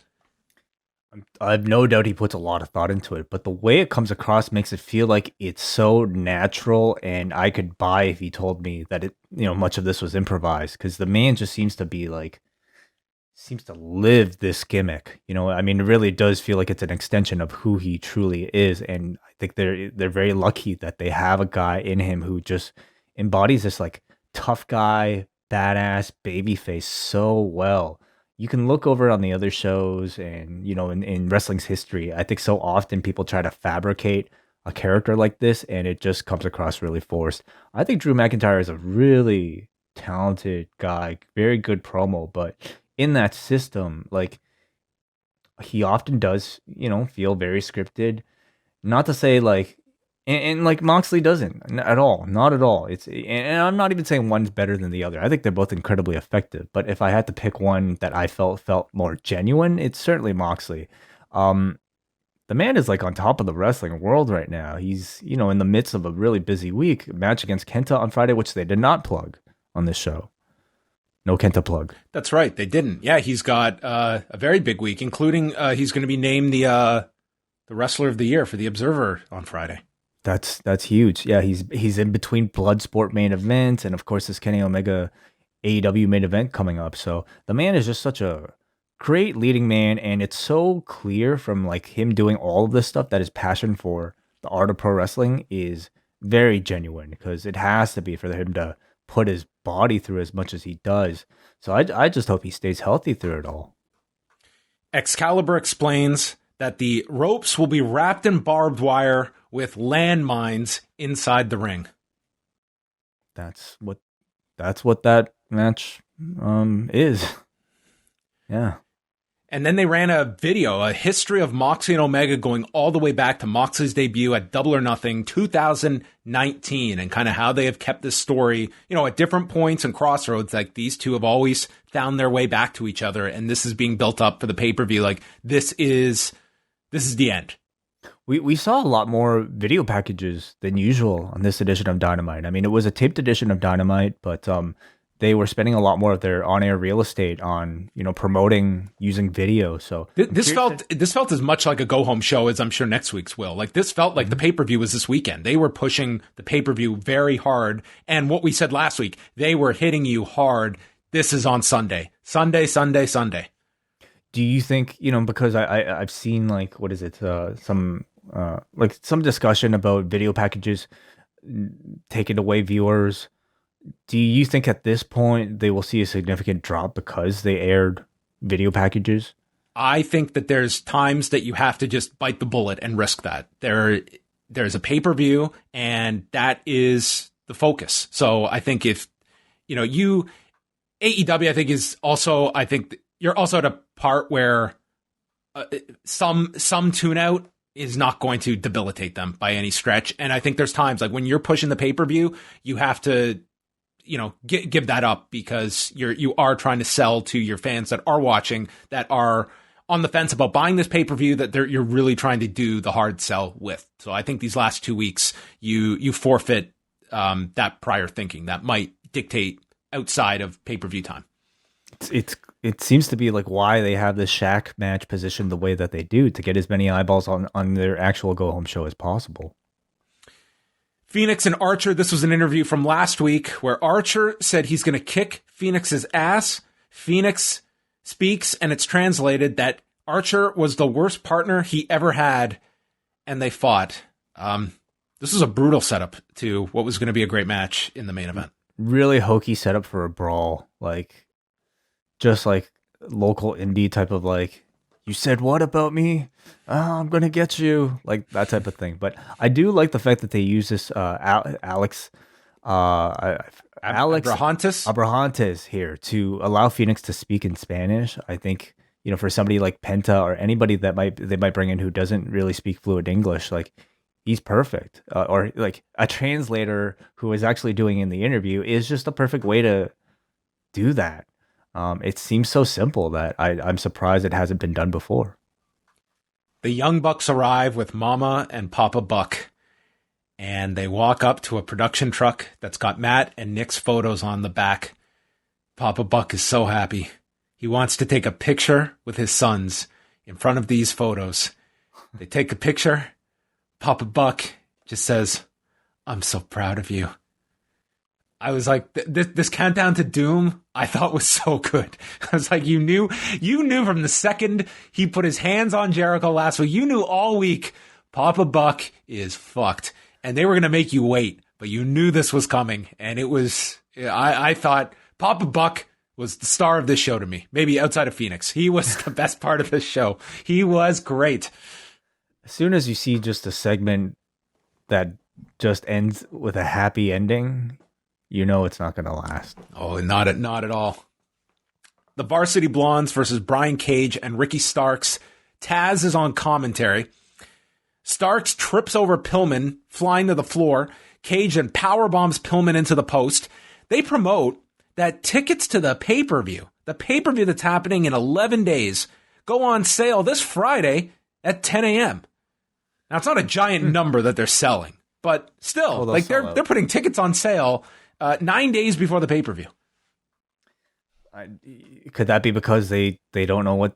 I have no doubt he puts a lot of thought into it, but the way it comes across makes it feel like it's so natural, and I could buy if he told me that much of this was improvised, because the man just seems to live this gimmick. It really does feel like it's an extension of who he truly is, and I think they're very lucky that they have a guy in him who just embodies this like tough guy, badass babyface so well. You can look over on the other shows and, in wrestling's history, I think so often people try to fabricate a character like this and it just comes across really forced. I think Drew McIntyre is a really talented guy, very good promo, but in that system, like he often does, feel very scripted. Not to say like, and like Moxley doesn't at all, not at all. And I'm not even saying one's better than the other. I think they're both incredibly effective. But if I had to pick one that I felt more genuine, it's certainly Moxley. The man is like on top of the wrestling world right now. He's in the midst of a really busy week. Match against Kenta on Friday, which they did not plug on this show. No Kenta plug. That's right, they didn't. Yeah, he's got a very big week, including he's going to be named the Wrestler of the Year for the Observer on Friday. That's huge. Yeah, he's in between Bloodsport main events and of course this Kenny Omega AEW main event coming up. So the man is just such a great leading man, and it's so clear from like him doing all of this stuff that his passion for the art of pro wrestling is very genuine, because it has to be for him to put his body through as much as he does. So I just hope he stays healthy through it all. Excalibur explains that the ropes will be wrapped in barbed wire with landmines inside the ring. That's what that match is. Yeah. And then they ran a video, a history of Moxley and Omega going all the way back to Moxley's debut at Double or Nothing 2019, and kind of how they have kept this story, at different points and crossroads. Like these two have always found their way back to each other, and this is being built up for the pay-per-view. Like this is the end. We saw a lot more video packages than usual on this edition of Dynamite. I mean, it was a taped edition of Dynamite, but they were spending a lot more of their on-air real estate on, promoting using video. So this felt as much like a go-home show as I'm sure next week's will. Like this felt like the pay-per-view was this weekend. They were pushing the pay-per-view very hard. And what we said last week, they were hitting you hard. This is on Sunday. Sunday. Do you think, because I've seen like, what is it? Some discussion about video packages taking away viewers. Do you think at this point they will see a significant drop because they aired video packages? I think that there's times that you have to just bite the bullet and risk that. There's a pay-per-view, and that is the focus. So I think if, AEW, I think you're also at a part where some tune out is not going to debilitate them by any stretch. And I think there's times like when you're pushing the pay-per-view, you have to, give that up, because you are trying to sell to your fans that are watching, that are on the fence about buying this pay-per-view, that you're really trying to do the hard sell with. So I think these last 2 weeks, you forfeit that prior thinking that might dictate outside of pay-per-view time. It seems to be like why they have this Shaq match positioned the way that they do, to get as many eyeballs on their actual go-home show as possible. Fenix and Archer, this was an interview from last week where Archer said he's going to kick Fenix's ass. Fenix speaks, and it's translated that Archer was the worst partner he ever had, and they fought. This was a brutal setup to what was going to be a great match in the main event. Really hokey setup for a brawl, just like local indie type of like, you said what about me? I'm going to get you, like that type of thing. But I do like the fact that they use this Alex Abrahantes here to allow Fenix to speak in Spanish. I think, for somebody like Penta or anybody that they might bring in who doesn't really speak fluent English, like he's perfect. Or like a translator who is actually doing in the interview is just a perfect way to do that. It seems so simple that I'm surprised it hasn't been done before. The Young Bucks arrive with Mama and Papa Buck, and they walk up to a production truck that's got Matt and Nick's photos on the back. Papa Buck is so happy. He wants to take a picture with his sons in front of these photos. They take a picture. Papa Buck just says, "I'm so proud of you." I was like, this countdown to doom, I thought was so good. I was like, you knew from the second he put his hands on Jericho last week, you knew all week Papa Buck is fucked, and they were going to make you wait, but you knew this was coming. And it was, I thought Papa Buck was the star of this show to me. Maybe outside of Phoenix. He was the best part of this show. He was great. As soon as you see just a segment that just ends with a happy ending, you know it's not going to last. Oh, not at all. The Varsity Blondes versus Brian Cage and Ricky Starks. Taz is on commentary. Starks trips over Pillman, flying to the floor. Cage then powerbombs Pillman into the post. They promote that tickets to the pay-per-view that's happening in 11 days, go on sale this Friday at 10 a.m. Now, it's not a giant number that they're selling, but still, they're putting tickets on sale 9 days before the pay-per-view. Could that be because they don't know what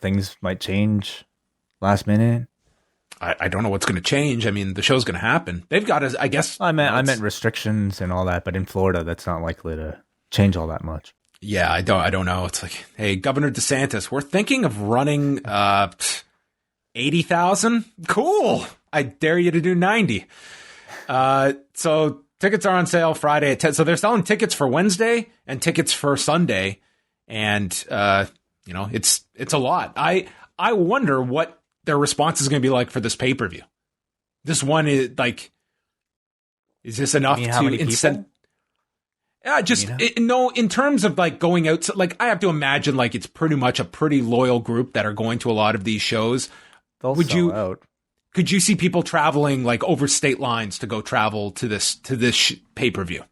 things might change last minute? I don't know what's going to change. I mean, the show's going to happen. They've got, I guess. I meant restrictions and all that, but in Florida, that's not likely to change all that much. Yeah, I don't know. It's like, hey, Governor DeSantis, we're thinking of running 80,000. Cool. I dare you to do 90. So tickets are on sale Friday at 10. So they're selling tickets for Wednesday and tickets for Sunday, and it's a lot. I wonder what their response is going to be like for this pay-per-view. This one is like, is this enough to incent? Yeah, in terms of like going out, like I have to imagine like it's pretty much a pretty loyal group that are going to a lot of these shows. Could you see people traveling like over state lines to go travel to this pay-per-view?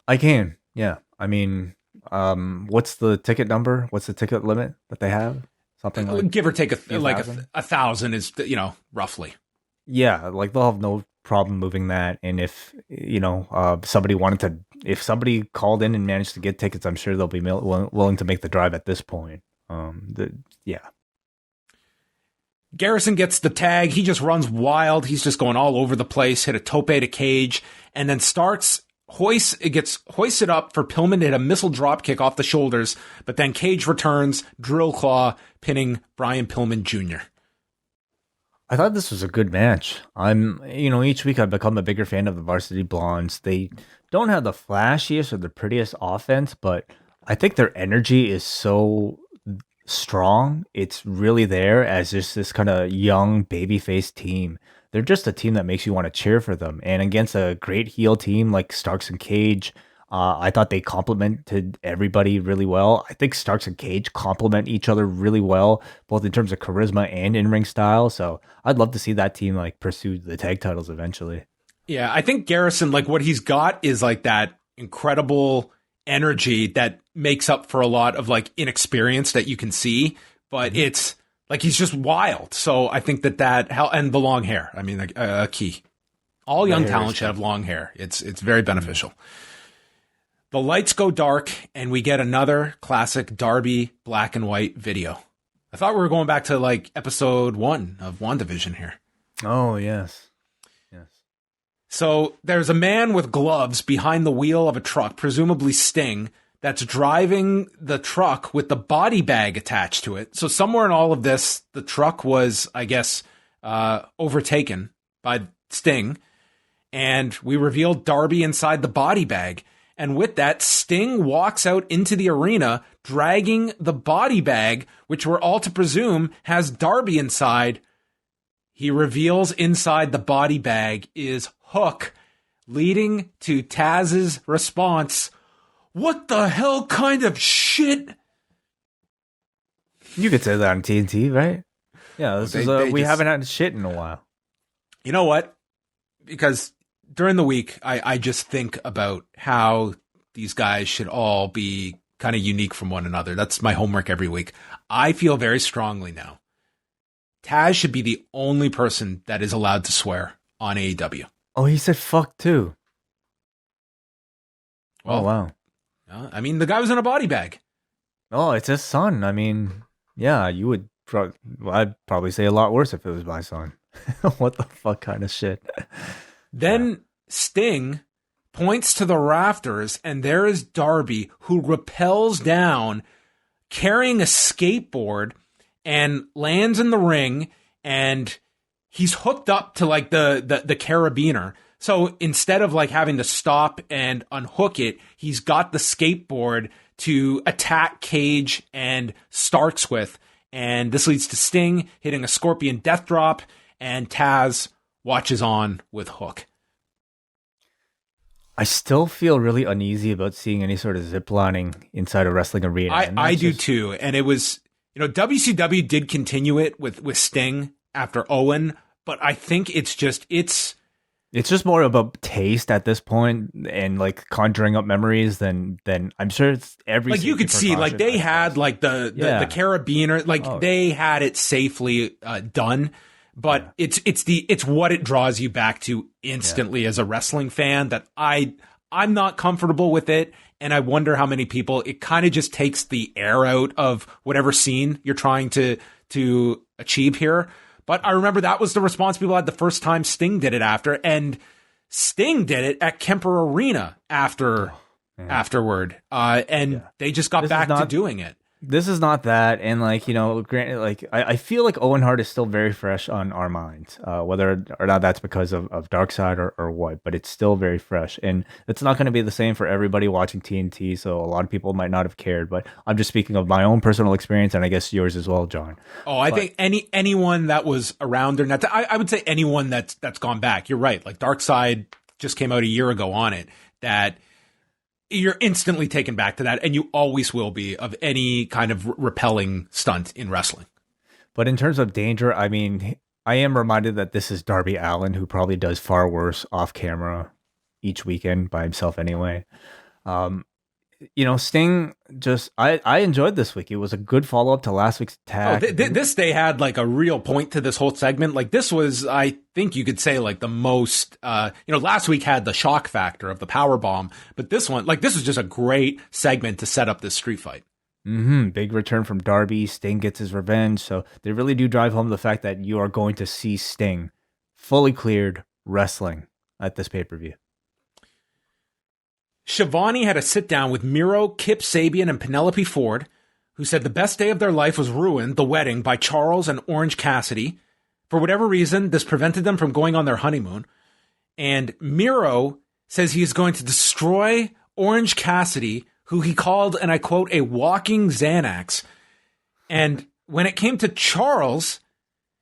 I can. Yeah. I mean, what's the ticket number? What's the ticket limit that they have? Something like give or take 1,000 is, roughly. Yeah, like they'll have no problem moving that. And if if somebody called in and managed to get tickets, I'm sure they'll be willing to make the drive at this point. Garrison gets the tag. He just runs wild. He's just going all over the place. Hit a tope to Cage, and then Starks gets hoisted up for Pillman to hit a missile drop kick off the shoulders, but then Cage returns, drill claw, pinning Brian Pillman Jr. I thought this was a good match. Each week I've become a bigger fan of the Varsity Blondes. They don't have the flashiest or the prettiest offense, but I think their energy is so strong. It's really there as just this kind of young babyface team. They're just a team that makes you want to cheer for them. And against a great heel team like Starks and Cage, I thought they complemented everybody really well. I think Starks and Cage complement each other really well, both in terms of charisma and in-ring style. So I'd love to see that team like pursue the tag titles eventually. Yeah, I think Garrison, like what he's got is like that incredible energy that makes up for a lot of like inexperience that you can see, but it's like he's just wild. So I think and the long hair. I mean, a key. All young talent should have long hair. It's very beneficial. The lights go dark, and we get another classic Darby black and white video. I thought we were going back to like episode 1 of WandaVision here. Oh, yes. So there's a man with gloves behind the wheel of a truck, presumably Sting, that's driving the truck with the body bag attached to it. So somewhere in all of this, the truck was, I guess, overtaken by Sting. And we revealed Darby inside the body bag. And with that, Sting walks out into the arena, dragging the body bag, which we're all to presume has Darby inside. He reveals inside the body bag is Hook, leading to Taz's response, "What the hell kind of shit?" You could say that on TNT, right? Yeah, we haven't had shit in a while. You know what? Because during the week, I just think about how these guys should all be kind of unique from one another. That's my homework every week. I feel very strongly now. Taz should be the only person that is allowed to swear on AEW. Oh, he said fuck too. Well, oh, wow. I mean, the guy was in a body bag. Oh, it's his son. I mean, yeah, you would. I'd probably say a lot worse if it was my son. What the fuck kind of shit? Then Sting points to the rafters, and there is Darby, who rappels down, carrying a skateboard, and lands in the ring, and he's hooked up to like the carabiner. So instead of like having to stop and unhook it, he's got the skateboard to attack Cage and Starks with. And this leads to Sting hitting a Scorpion death drop, and Taz watches on with Hook. I still feel really uneasy about seeing any sort of ziplining inside a wrestling arena. I do too. And it was, WCW did continue it with Sting after Owen, but I think it's just more about taste at this point and like conjuring up memories than I'm sure it's every like you could see like they had like the carabiner, like they had it safely done. But it's what it draws you back to instantly as a wrestling fan that I'm not comfortable with it. And I wonder how many people, it kind of just takes the air out of whatever scene you're trying to achieve here. But I remember that was the response people had the first time Sting did it after. And Sting did it at Kemper Arena afterward. They just got back to doing it. This is not that, and granted, I feel like Owen Hart is still very fresh on our minds, whether or not that's because of Dark Side or what, but it's still very fresh, and it's not going to be the same for everybody watching TNT, so a lot of people might not have cared, but I'm just speaking of my own personal experience, and I guess yours as well, John. I think anyone that was around during that, I would say anyone that's gone back, you're right, like Dark Side just came out a year ago on it, that you're instantly taken back to that, and you always will be of any kind of repelling stunt in wrestling. But in terms of danger, I mean, I am reminded that this is Darby Allin, who probably does far worse off camera each weekend by himself anyway. Sting I enjoyed this week. It was a good follow-up to last week's attack. They had like a real point to this whole segment. Like this was, I think you could say like the most, last week had the shock factor of the power bomb, but this one, like this was just a great segment to set up this street fight. Big return from Darby. Sting gets his revenge. So they really do drive home the fact that you are going to see Sting fully cleared wrestling at this pay-per-view. Shivani had a sit-down with Miro, Kip Sabian, and Penelope Ford, who said the best day of their life was ruined, the wedding, by Charles and Orange Cassidy. For whatever reason, this prevented them from going on their honeymoon. And Miro says he is going to destroy Orange Cassidy, who he called, and I quote, a walking Xanax. And when it came to Charles,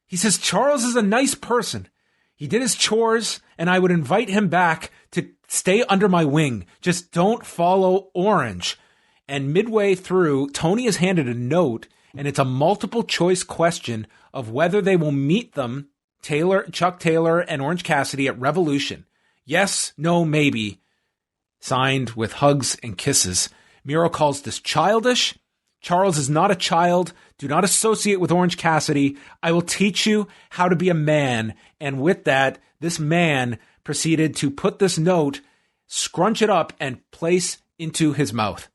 he says Charles is a nice person. He did his chores, and I would invite him back to stay under my wing. Just don't follow Orange. And midway through, Tony is handed a note, and it's a multiple choice question of whether they will meet them, Chuck Taylor and Orange Cassidy, at Revolution. Yes, no, maybe. Signed with hugs and kisses. Miro calls this childish. Charles is not a child. Do not associate with Orange Cassidy. I will teach you how to be a man. And with that, this man proceeded to put this note, scrunch it up, and place into his mouth.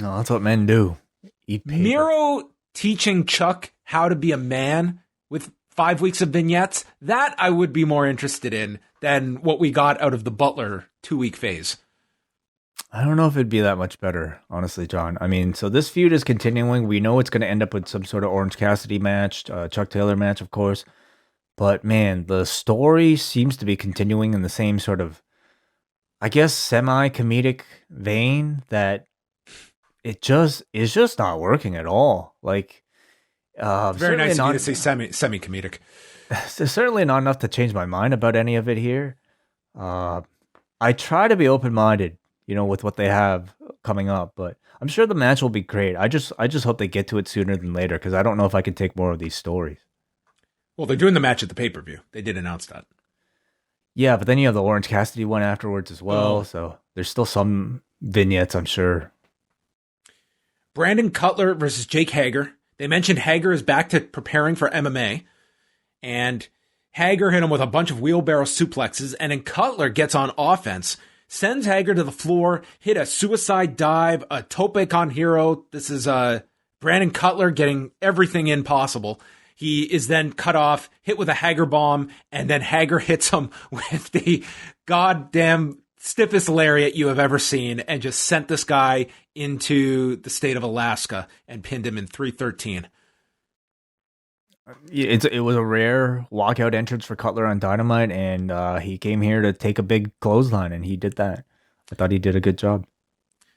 No, that's what men do. Eat paper. Miro teaching Chuck how to be a man with 5 weeks of vignettes, that I would be more interested in than what we got out of the Butler 2-week phase. I don't know if it'd be that much better, honestly, John. I mean, so this feud is continuing. We know it's going to end up with some sort of Orange Cassidy match, Chuck Taylor match, of course. But man, the story seems to be continuing in the same sort of, I guess, semi-comedic vein that it just is just not working at all. Like, it's very nice of you to say semi-comedic. There's certainly not enough to change my mind about any of it here. I try to be open-minded, with what they have coming up, but I'm sure the match will be great. I just hope they get to it sooner than later, because I don't know if I can take more of these stories. Well, they're doing the match at the pay-per-view. They did announce that. Yeah, but then you have the Orange Cassidy one afterwards as well, so there's still some vignettes, I'm sure. Brandon Cutler versus Jake Hager. They mentioned Hager is back to preparing for MMA, and Hager hit him with a bunch of wheelbarrow suplexes, and then Cutler gets on offense, sends Hager to the floor, hit a suicide dive, a tope con hero. This is Brandon Cutler getting everything in possible. He is then cut off, hit with a Hager bomb, and then Hager hits him with the goddamn stiffest lariat you have ever seen and just sent this guy into the state of Alaska and pinned him in 313. It was a rare walkout entrance for Cutler on Dynamite, and he came here to take a big clothesline, and he did that. I thought he did a good job.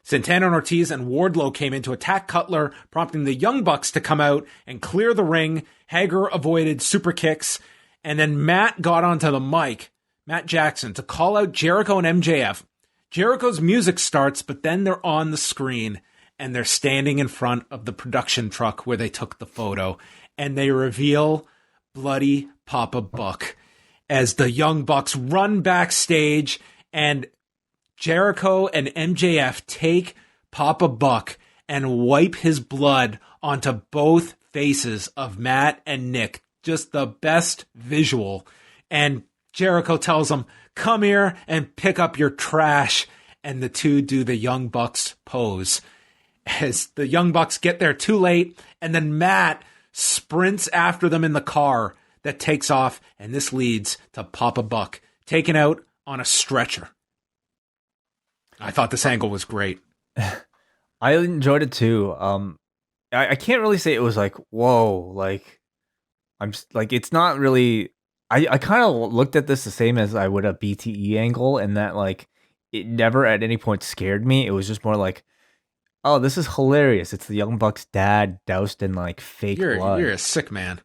Santana and Ortiz and Wardlow came in to attack Cutler, prompting the Young Bucks to come out and clear the ring. Hager avoided super kicks, and then Matt got onto the mic, Matt Jackson, to call out Jericho and MJF. Jericho's music starts, but then they're on the screen, and they're standing in front of the production truck where they took the photo, and they reveal Bloody Papa Buck as the Young Bucks run backstage, and Jericho and MJF take Papa Buck and wipe his blood onto both faces of Matt and Nick. Just the best visual. And Jericho tells him, come here and pick up your trash. And the two do the Young Bucks pose. As the Young Bucks get there too late, and then Matt sprints after them in the car that takes off. And this leads to Papa Buck taken out on a stretcher. I thought this angle was great. I enjoyed it too. I can't really say it was like, whoa, like I'm just, like, it's not really. I kind of looked at this the same as I would a BTE angle, and that like it never at any point scared me. It was just more like, oh, this is hilarious. It's the Young Bucks' dad doused in like fake blood. You're a sick man.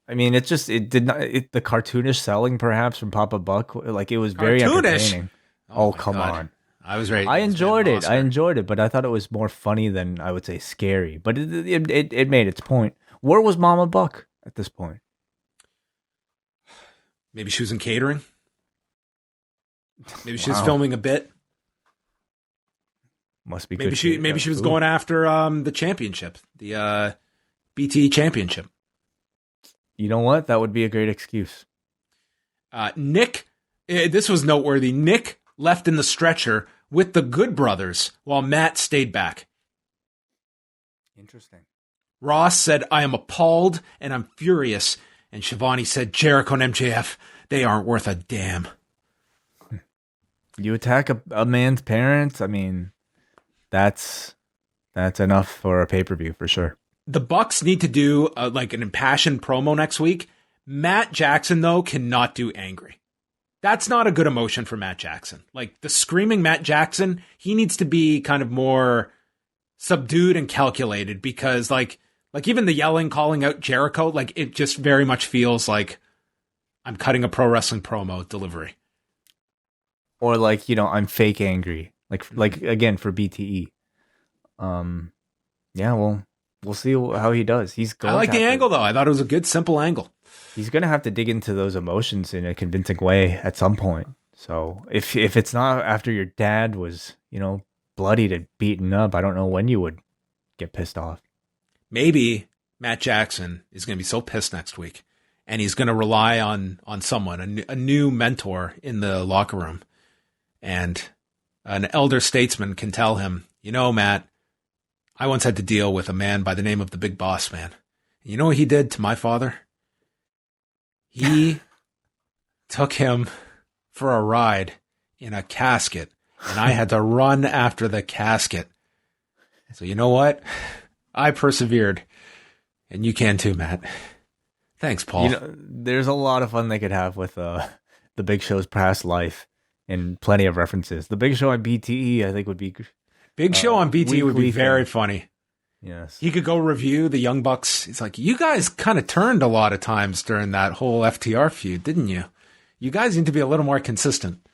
I mean, it did not. The cartoonish selling perhaps from Papa Buck, like it was very entertaining. Oh come on. I was ready. I enjoyed it, but I thought it was more funny than I would say scary. But it made its point. Where was Mama Buck at this point? Maybe she was in catering. Maybe she was filming a bit. Must be maybe good. Maybe she was going after the championship, the BTE championship. You know what? That would be a great excuse. Nick, this was noteworthy. Nick left in the stretcher with the Good Brothers while Matt stayed back. Interesting. Ross said, I am appalled and I'm furious. And Shivani said, Jericho and MJF, they aren't worth a damn. You attack a man's parents? I mean, that's enough for a pay-per-view for sure. The Bucks need to do like an impassioned promo next week. Matt Jackson, though, cannot do angry. That's not a good emotion for Matt Jackson. Like the screaming Matt Jackson, he needs to be kind of more subdued and calculated, because like even the yelling, calling out Jericho, like it just very much feels like I'm cutting a pro wrestling promo delivery. Or like, I'm fake angry. Like again for BTE. Yeah, well, we'll see how he does. I like the angle though. I thought it was a good, simple angle. He's going to have to dig into those emotions in a convincing way at some point. So if it's not after your dad was, bloodied and beaten up, I don't know when you would get pissed off. Maybe Matt Jackson is going to be so pissed next week, and he's going to rely on someone, a new mentor in the locker room. And an elder statesman can tell him, Matt, I once had to deal with a man by the name of the Big Boss Man. You know what he did to my father? He took him for a ride in a casket, and I had to run after the casket. So you know what? I persevered, and you can too, Matt. Thanks, Paul. There's a lot of fun they could have with the Big Show's past life, and plenty of references. The Big Show on BTE, I think, would be Big Show on BTE would be very funny. Yes. He could go review the Young Bucks. It's like, you guys kind of turned a lot of times during that whole FTR feud, didn't you? You guys need to be a little more consistent.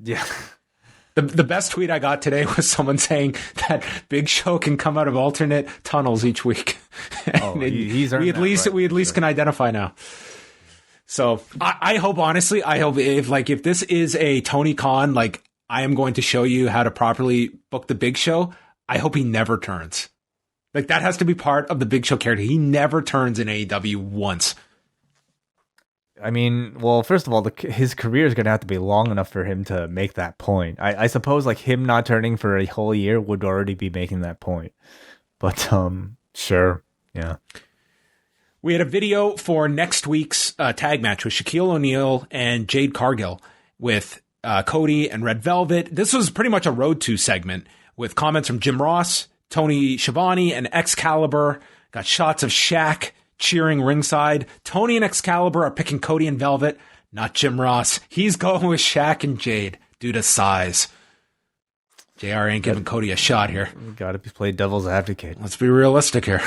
Yeah. The best tweet I got today was someone saying that Big Show can come out of alternate tunnels each week. He's earned we at least can identify now. So I hope, honestly, if this is a Tony Khan, like, I am going to show you how to properly book the Big Show, I hope he never turns. Like, that has to be part of the Big Show character. He never turns in AEW once. I mean, well, first of all, his career is going to have to be long enough for him to make that point. I suppose, like, him not turning for a whole year would already be making that point. But, sure, yeah. We had a video for next week's tag match with Shaquille O'Neal and Jade Cargill with Cody and Red Velvet. This was pretty much a Road to segment with comments from Jim Ross, Tony Schiavone, and Excalibur. Got shots of Shaq cheering ringside. Tony and Excalibur are picking Cody and Velvet, not Jim Ross. He's going with Shaq and Jade due to size. JR ain't giving Cody a shot here. Gotta play devil's advocate. Let's be realistic here.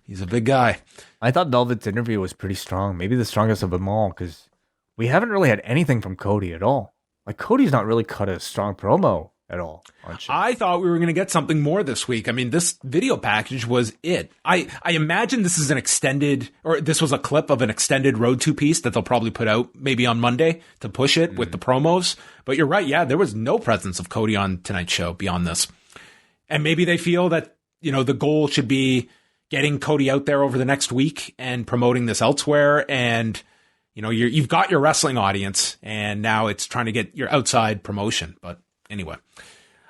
He's a big guy. I thought Velvet's interview was pretty strong. Maybe the strongest of them all, because we haven't really had anything from Cody at all. Like, Cody's not really cut a strong promo at all on show. I thought we were going to get something more this week. I mean, this video package was it. I imagine this is an extended, or this was a clip of an extended Road 2 piece that they'll probably put out maybe on Monday to push it with the promos. But you're right. Yeah, there was no presence of Cody on tonight's show beyond this. And maybe they feel that, you know, the goal should be getting Cody out there over the next week and promoting this elsewhere. And, you know, you've got your wrestling audience, and now it's trying to get your outside promotion. But anyway,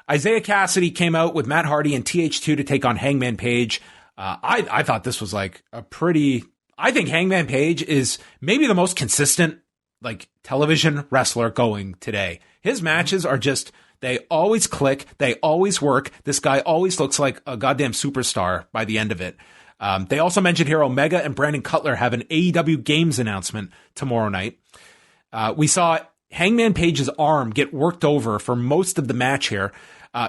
Isaiah Cassidy came out with Matt Hardy and TH2 to take on Hangman Page. I thought this was like I think Hangman Page is maybe the most consistent, like, television wrestler going today. His matches are just, they always click. They always work. This guy always looks like a goddamn superstar by the end of it. They also mentioned here Omega and Brandon Cutler have an AEW Games announcement tomorrow night. We saw Hangman Page's arm get worked over for most of the match here.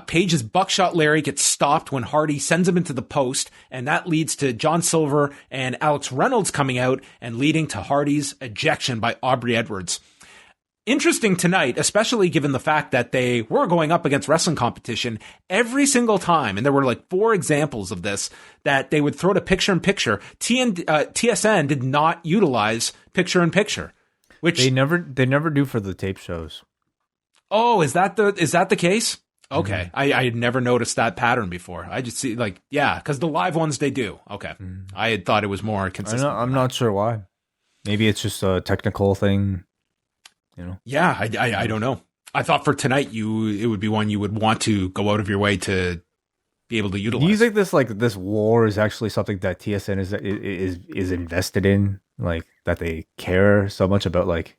Page's buckshot Larry gets stopped when Hardy sends him into the post, and that leads to John Silver and Alex Reynolds coming out and leading to Hardy's ejection by Aubrey Edwards. Interesting tonight, especially given the fact that they were going up against wrestling competition every single time, and there were like 4 examples of this, that they would throw to picture-in-picture. TSN did not utilize picture-in-picture, which they never do for the tape shows. Oh, is that the case? Okay, I had never noticed that pattern before. I just see, like, yeah, because the live ones they do. Okay, I had thought it was more consistent. I'm not sure why. Maybe it's just a technical thing. You know? Yeah, I don't know. I thought for tonight it would be one you would want to go out of your way to be able to utilize. Do you think this war is actually something that TSN is invested in? Like, that they care so much about, like,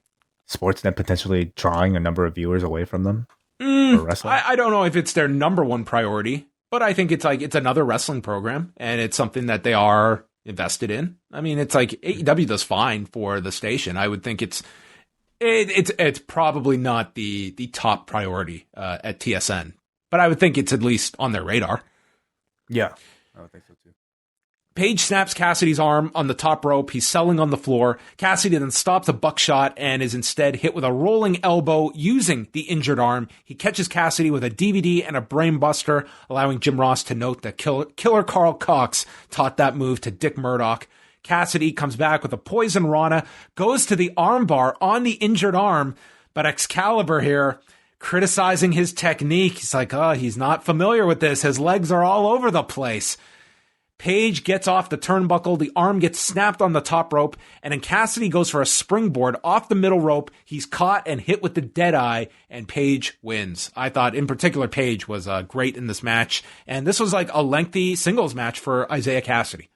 Sportsnet potentially drawing a number of viewers away from them for wrestling? I don't know if it's their number one priority, but I think it's another wrestling program, and it's something that they are invested in. I mean, it's like AEW does fine for the station. I would think it's probably not the top priority at TSN, but I would think it's at least on their radar. Yeah, I would think so too. Page snaps Cassidy's arm on the top rope. He's selling on the floor. Cassidy then stops a buckshot and is instead hit with a rolling elbow using the injured arm. He catches Cassidy with a DVD and a brain buster, allowing Jim Ross to note that Killer Carl Cox taught that move to Dick Murdoch. Cassidy comes back with a poison Rana, goes to the armbar on the injured arm, but Excalibur here criticizing his technique. He's like, he's not familiar with this. His legs are all over the place. Page gets off the turnbuckle, the arm gets snapped on the top rope, and then Cassidy goes for a springboard off the middle rope. He's caught and hit with the Deadeye, and Page wins. I thought, in particular, Page was great in this match, and this was like a lengthy singles match for Isaiah Cassidy.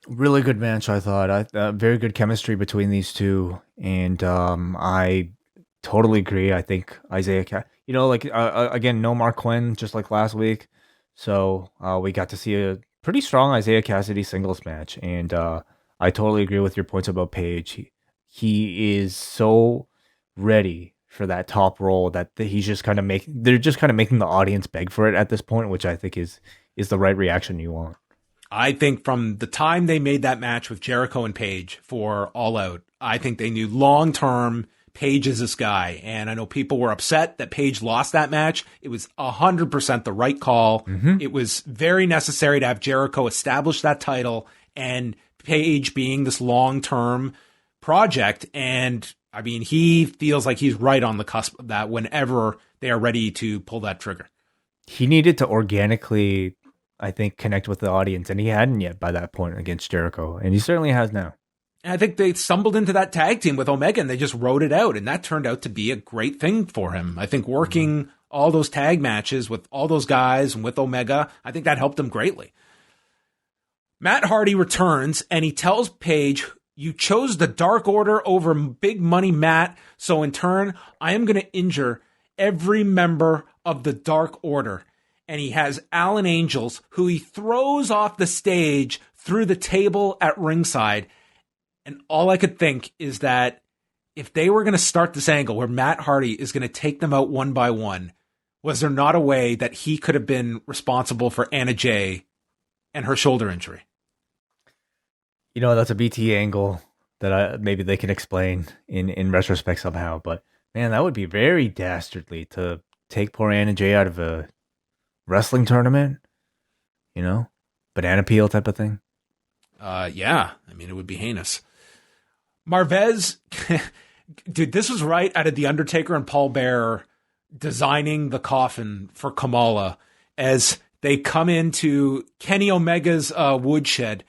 Really good match, I thought. Very good chemistry between these two, and I totally agree. I think Isaiah, again, no Mark Quinn, just like last week, so we got to see a pretty strong Isaiah Cassidy singles match, and I totally agree with your points about Page. He is so ready for that top role that he's just kind of making the audience beg for it at this point, which I think is the right reaction you want. I think from the time they made that match with Jericho and Page for All Out, I think they knew long-term Page is this guy. And I know people were upset that Page lost that match. It was 100% the right call. It was very necessary to have Jericho establish that title and Page being this long-term project. And I mean, he feels like he's right on the cusp of that whenever they are ready to pull that trigger. He needed to organically, I think, connect with the audience, and he hadn't yet by that point against Jericho, and he certainly has now. And I think they stumbled into that tag team with Omega, and they just wrote it out, and that turned out to be a great thing for him. I think working all those tag matches with all those guys and with Omega, I think that helped him greatly. Matt Hardy returns, and he tells Page, "You chose the Dark Order over Big Money Matt, so in turn, I am going to injure every member of the Dark Order." and he has Alan Angels, who he throws off the stage through the table at ringside. And all I could think is that if they were going to start this angle where Matt Hardy is going to take them out one by one, was there not a way that he could have been responsible for Anna Jay and her shoulder injury? You know, that's a BT angle that maybe they can explain in retrospect somehow. But man, that would be very dastardly to take poor Anna Jay out of a wrestling tournament, you know, banana peel type of thing. Yeah, I mean, it would be heinous. Marvez, dude, this was right out of The Undertaker and Paul Bearer designing the coffin for Kamala as they come into Kenny Omega's woodshed,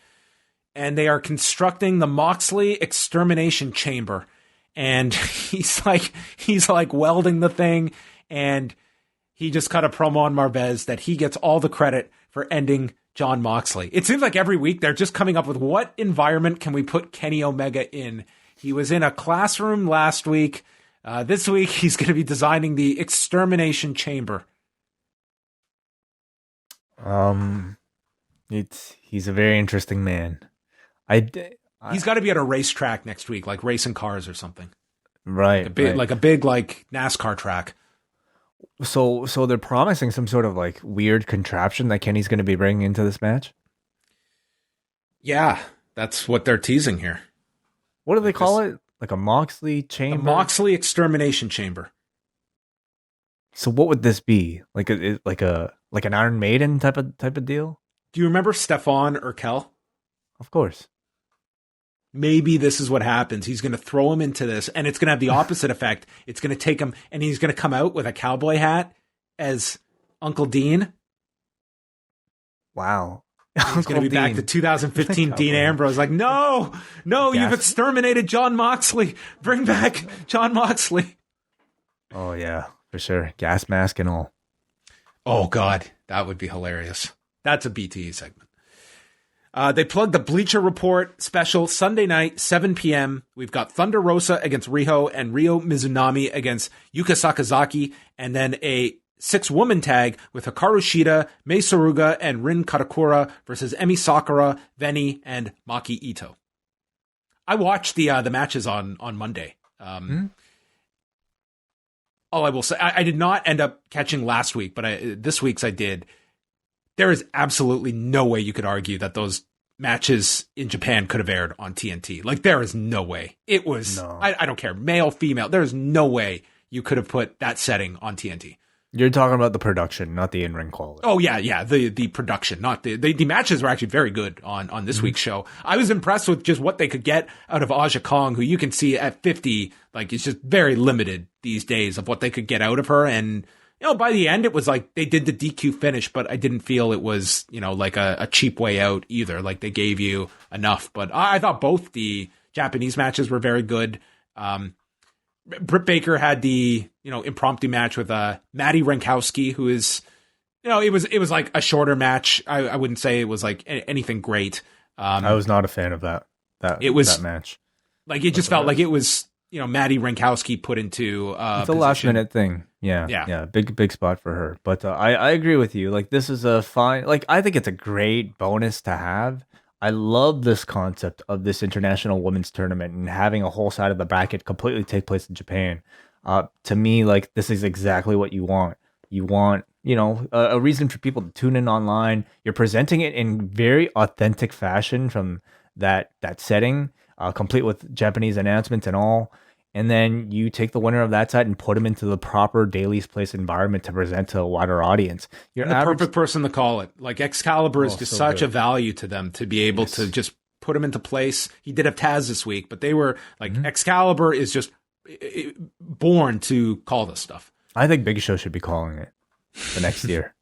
and they are constructing the Moxley extermination chamber. And he's like welding the thing, and he just cut a promo on Marvez that he gets all the credit for ending Jon Moxley. It seems like every week they're just coming up with what environment can we put Kenny Omega in. He was in a classroom last week. This week he's going to be designing the extermination chamber. He's a very interesting man. He's got to be at a racetrack next week, like racing cars or something. Right. Like a big NASCAR track. So they're promising some sort of like weird contraption that Kenny's going to be bringing into this match? Yeah, that's what they're teasing here. What do they call it? Like a Moxley chamber? A Moxley extermination chamber. So what would this be? Like an Iron Maiden type of deal? Do you remember Stefan Urkel? Of course. Maybe this is what happens. He's going to throw him into this, and it's going to have the opposite effect. It's going to take him, and he's going to come out with a cowboy hat as Uncle Dean. Wow. He's going to be back to 2015 Dean Ambrose. Like, no, you've exterminated Jon Moxley. Bring back Jon Moxley. Oh, yeah, for sure. Gas mask and all. Oh, God. That would be hilarious. That's a BTE segment. They plugged the Bleacher Report special Sunday night, 7 p.m. We've got Thunder Rosa against Riho and Ryo Mizunami against Yuka Sakazaki, and then a 6-woman tag with Hikaru Shida, Mei Suruga, and Rin Katakura versus Emi Sakura, Veni, and Maki Ito. I watched the matches on Monday. All I will say, I did not end up catching last week, but this week's I did. There is absolutely no way you could argue that those matches in Japan could have aired on TNT. Like, there is no way. It was, no. I don't care, male, female. There is no way you could have put that setting on TNT. You're talking about the production, not the in-ring quality. Oh, yeah. The production, not the matches were actually very good on this week's show. I was impressed with just what they could get out of Aja Kong, who you can see at 50, like, it's just very limited these days of what they could get out of her. And, you know, by the end, it was like they did the DQ finish, but I didn't feel it was, you know, like a cheap way out either. Like, they gave you enough. But I thought both the Japanese matches were very good. Britt Baker had the, you know, impromptu match with Maddie Rankowski, who is, you know, it was like a shorter match. I wouldn't say it was like anything great. I was not a fan of that match. Like, it just felt like it was, you know, Maddie Rankowski put into it's a last minute thing. Yeah. Big spot for her. But I agree with you. Like, this is a fine, like, I think it's a great bonus to have. I love this concept of this international women's tournament and having a whole side of the bracket completely take place in Japan. To me, like, this is exactly what you want. You want, you know, a reason for people to tune in online. You're presenting it in very authentic fashion from that setting, complete with Japanese announcements and all. And then you take the winner of that side and put him into the proper Daily's Place environment to present to a wider audience. You're the perfect person to call it. Like, Excalibur is just such a value to them to be able to just put him into place. He did have Taz this week, but they were like, Excalibur is just born to call this stuff. I think Big Show should be calling it the next year.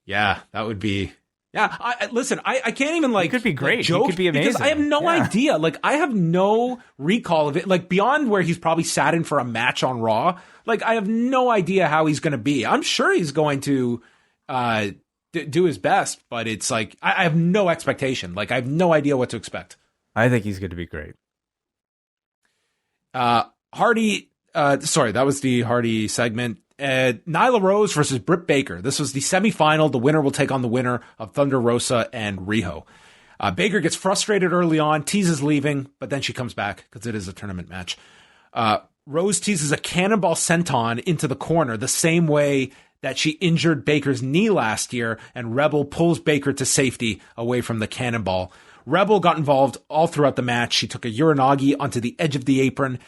Yeah, that would be. Yeah, listen, I can't even like. It could be great. Joke it could be amazing. Because I have no idea. Like, I have no recall of it. Like, beyond where he's probably sat in for a match on Raw. Like, I have no idea how he's going to be. I'm sure he's going to do his best, but it's like I have no expectation. Like, I have no idea what to expect. I think he's going to be great. Hardy. Sorry, that was the Hardy segment. Nyla Rose versus Britt Baker. This was the semifinal. The winner will take on the winner of Thunder Rosa and Riho. Baker gets frustrated early on, teases leaving, but then she comes back because it is a tournament match. Rose teases a cannonball senton into the corner the same way that she injured Baker's knee last year, and Rebel pulls Baker to safety away from the cannonball. Rebel got involved all throughout the match. She took a Uranagi onto the edge of the apron.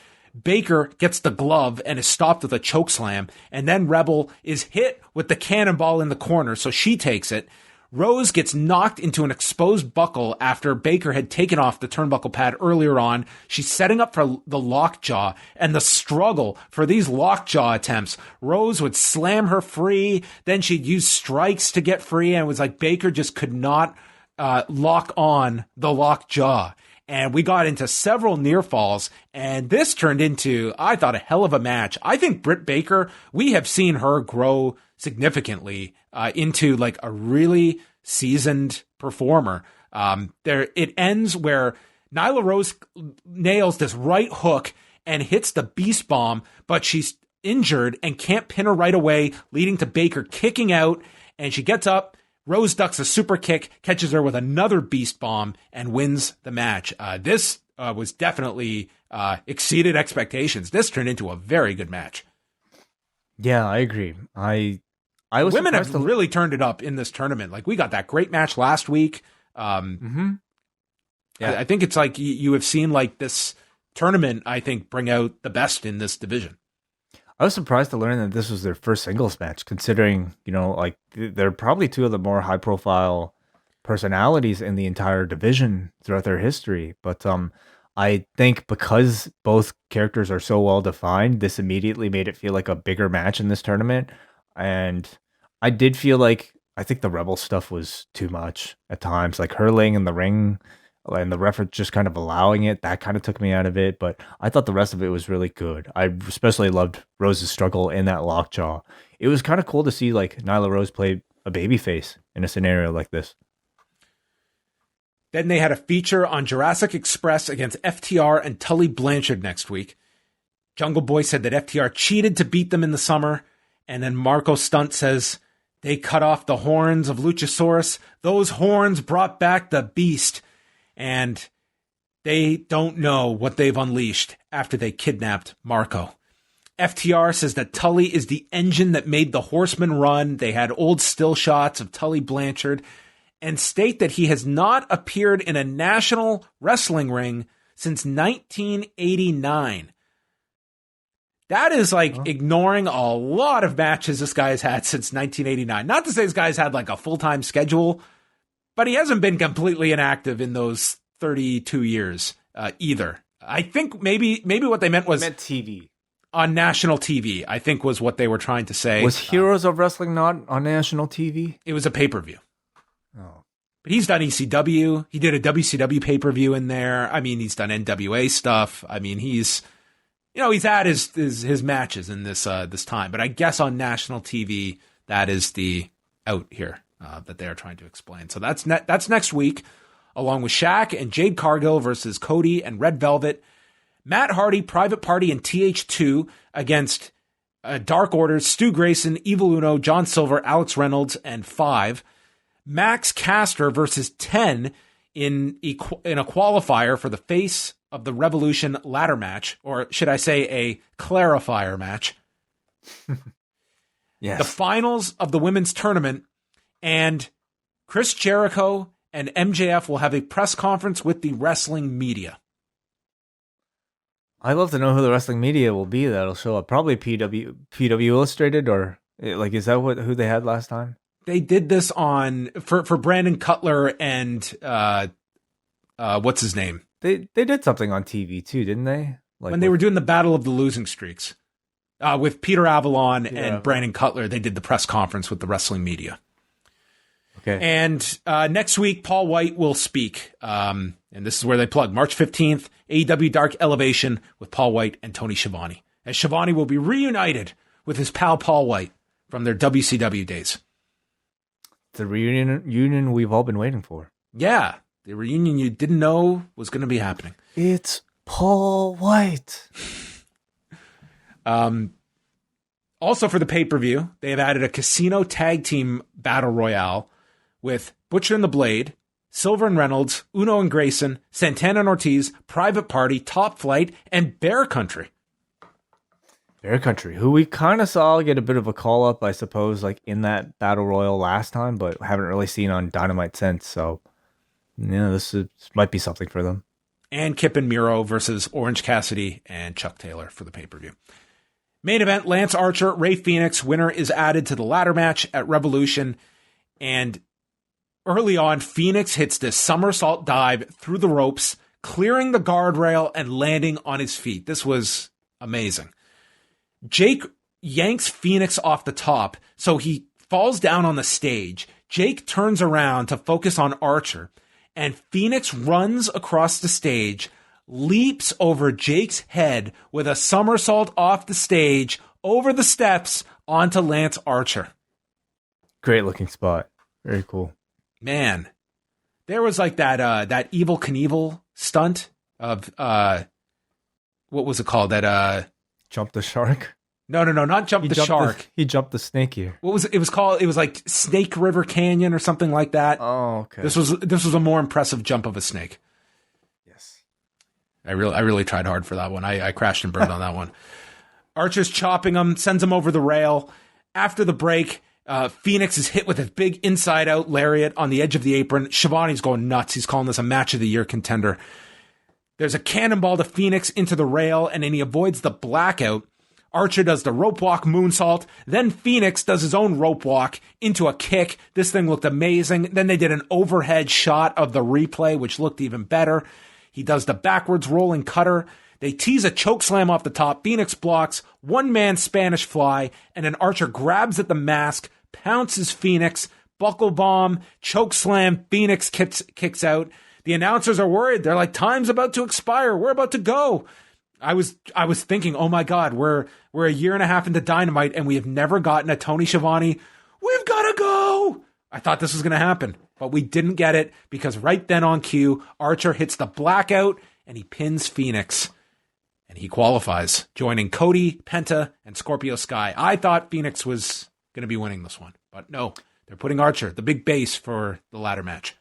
Baker gets the glove and is stopped with a chokeslam, and then Rebel is hit with the cannonball in the corner, so she takes it. Rose gets knocked into an exposed buckle after Baker had taken off the turnbuckle pad earlier on. She's setting up for the lockjaw, and the struggle for these lockjaw attempts. Rose would slam her free, then she'd use strikes to get free, and it was like Baker just could not lock on the lockjaw. And we got into several near falls, and this turned into, I thought, a hell of a match. I think Britt Baker, we have seen her grow significantly into like a really seasoned performer. It ends where Nyla Rose nails this right hook and hits the beast bomb, but she's injured and can't pin her right away, leading to Baker kicking out, and she gets up. Rose ducks a super kick, catches her with another beast bomb, and wins the match. This was definitely exceeded expectations. This turned into a very good match. Yeah, I agree. I was Women have really turned it up in this tournament. Like, we got that great match last week. Yeah, I think it's like you have seen like this tournament, I think, bring out the best in this division. I was surprised to learn that this was their first singles match, considering, like they're probably two of the more high profile personalities in the entire division throughout their history. But I think because both characters are so well defined, this immediately made it feel like a bigger match in this tournament. And I did feel like, I think the Rebel stuff was too much at times, like her laying in the ring and the referee just kind of allowing it. That kind of took me out of it, but I thought the rest of it was really good. I especially loved Rose's struggle in that lockjaw. It was kind of cool to see like Nyla Rose play a babyface in a scenario like this. Then they had a feature on Jurassic Express against FTR and Tully Blanchard next week. Jungle Boy said that FTR cheated to beat them in the summer, and then Marco Stunt says they cut off the horns of Luchasaurus. Those horns brought back the beast. And they don't know what they've unleashed after they kidnapped Marco. FTR says that Tully is the engine that made the Horsemen run. They had old still shots of Tully Blanchard and state that he has not appeared in a national wrestling ring since 1989. That is like ignoring a lot of matches this guy has had since 1989. Not to say this guy's had like a full-time schedule, but he hasn't been completely inactive in those 32 years either. I think maybe what they meant was TV. On national TV, I think was what they were trying to say. Was Heroes of Wrestling not on national TV? It was a pay-per-view. Oh. But he's done ECW. He did a WCW pay-per-view in there. I mean, he's done NWA stuff. I mean, he's had his matches in this time. But I guess on national TV, that is the out here. That they are trying to explain. So that's next week, along with Shaq and Jade Cargill versus Cody and Red Velvet. Matt Hardy, Private Party, and TH2 against Dark Order, Stu Grayson, Evil Uno, John Silver, Alex Reynolds, and 5. Max Caster versus 10 in a qualifier for the Face of the Revolution ladder match, or should I say a clarifier match. Yes. The finals of the women's tournament. And Chris Jericho and MJF will have a press conference with the wrestling media. I'd love to know who the wrestling media will be that'll show up. Probably PW Illustrated, or like, is that who they had last time? They did this for Brandon Cutler and what's his name? They did something on TV too, didn't they? Like when they were doing the Battle of the Losing Streaks with Peter Avalon and Brandon Cutler, they did the press conference with the wrestling media. Okay. And next week, Paul Wight will speak. And this is where they plug. March 15th, AEW Dark Elevation with Paul Wight and Tony Schiavone. As Schiavone will be reunited with his pal Paul Wight from their WCW days. The reunion we've all been waiting for. Yeah. The reunion you didn't know was going to be happening. It's Paul Wight. Also for the pay-per-view, they have added a casino tag team battle royale with Butcher and the Blade, Silver and Reynolds, Uno and Grayson, Santana and Ortiz, Private Party, Top Flight, and Bear Country. Bear Country, who we kind of saw get a bit of a call up, I suppose, like in that battle royal last time, but haven't really seen on Dynamite since. So, yeah, this might be something for them. And Kip and Miro versus Orange Cassidy and Chuck Taylor for the pay-per-view. Main event, Lance Archer, Rey Fenix. Winner is added to the ladder match at Revolution. And early on, Fenix hits this somersault dive through the ropes, clearing the guardrail and landing on his feet. This was amazing. Jake yanks Fenix off the top, so he falls down on the stage. Jake turns around to focus on Archer, and Fenix runs across the stage, leaps over Jake's head with a somersault off the stage, over the steps, onto Lance Archer. Great looking spot. Very cool. Man, there was like that Evel Knievel stunt of, what was it called? That, Jump the shark? No, not jump the shark. He jumped the snake here. What was it? It was called? It was like Snake River Canyon or something like that. Oh, okay. This was a more impressive jump of a snake. Yes. I really tried hard for that one. I crashed and burned on that one. Archer's chopping him, sends him over the rail. After the break, Fenix is hit with a big inside-out lariat on the edge of the apron. Shivani's going nuts. He's calling this a match of the year contender. There's a cannonball to Fenix into the rail, and then he avoids the blackout. Archer does the rope walk moonsault. Then Fenix does his own rope walk into a kick. This thing looked amazing. Then they did an overhead shot of the replay, which looked even better. He does the backwards rolling cutter. They tease a choke slam off the top. Fenix blocks, one-man Spanish fly, and then Archer grabs at the mask, pounces Fenix, buckle bomb, choke slam, Fenix kicks out. The announcers are worried. They're like, time's about to expire. We're about to go. I was thinking, oh my God, we're a year and a half into Dynamite and we have never gotten a Tony Schiavone, we've got to go. I thought this was going to happen, but we didn't get it because right then on cue, Archer hits the blackout and he pins Fenix and he qualifies, joining Cody, Penta, and Scorpio Sky. I thought Fenix was going to be winning this one, but no, they're putting Archer, the big base, for the ladder match.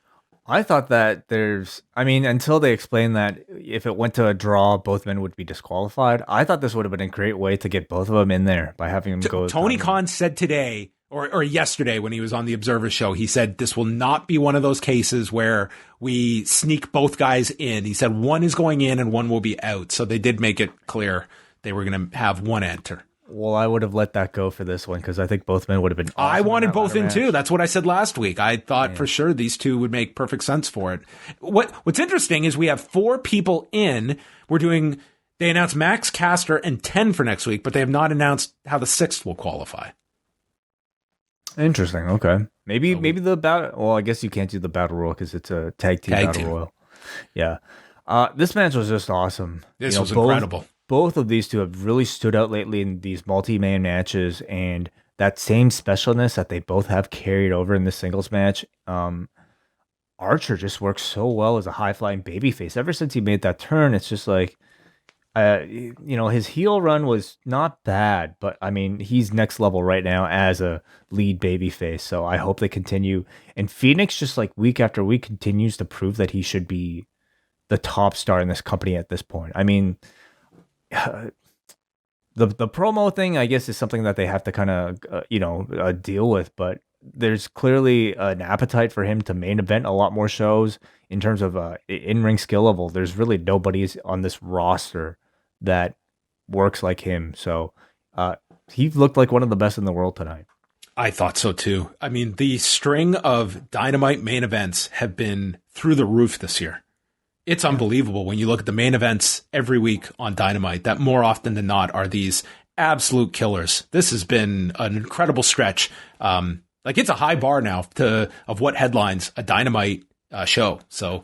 I thought that until they explained that if it went to a draw, both men would be disqualified. I thought this would have been a great way to get both of them in there by having them go. Tony Khan said today, or yesterday when he was on the Observer show, he said this will not be one of those cases where we sneak both guys in. He said one is going in and one will be out. So they did make it clear they were going to have one enter. Well, I would have let that go for this one because I think both men would have been awesome. I wanted both in too. That's what I said last week. I thought for sure these two would make perfect sense for it. What's interesting is we have 4 people in. They announced Max, Caster, and 10 for next week, but they have not announced how the 6th will qualify. Interesting. Okay. Maybe the battle. Well, I guess you can't do the battle royal because it's a tag team battle royal. Yeah. This match was just awesome. This was incredible. Both of these two have really stood out lately in these multi-man matches, and that same specialness that they both have carried over in the singles match. Archer just works so well as a high-flying babyface. Ever since he made that turn, it's just like, his heel run was not bad, but I mean, he's next level right now as a lead babyface. So I hope they continue. And Fenix just like week after week continues to prove that he should be the top star in this company at this point. I mean, the promo thing, I guess, is something that they have to kind of, deal with, but there's clearly an appetite for him to main event a lot more shows in terms of in-ring skill level. There's really nobody on this roster that works like him. So he looked like one of the best in the world tonight. I thought so too. I mean, the string of Dynamite main events have been through the roof this year. It's unbelievable when you look at the main events every week on Dynamite that more often than not are these absolute killers. This has been an incredible stretch. It's a high bar now of what headlines a Dynamite show. So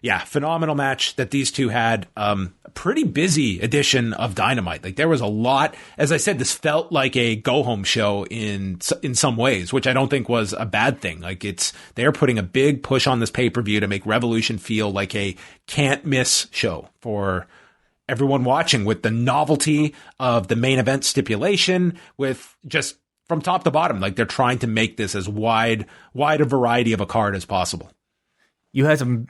yeah, phenomenal match that these two had. A pretty busy edition of Dynamite. Like there was a lot. As I said, this felt like a go-home show in some ways, which I don't think was a bad thing. Like they're putting a big push on this pay-per-view to make Revolution feel like a can't miss show for everyone watching with the novelty of the main event stipulation, with just from top to bottom, like they're trying to make this as wide a variety of a card as possible. You had some,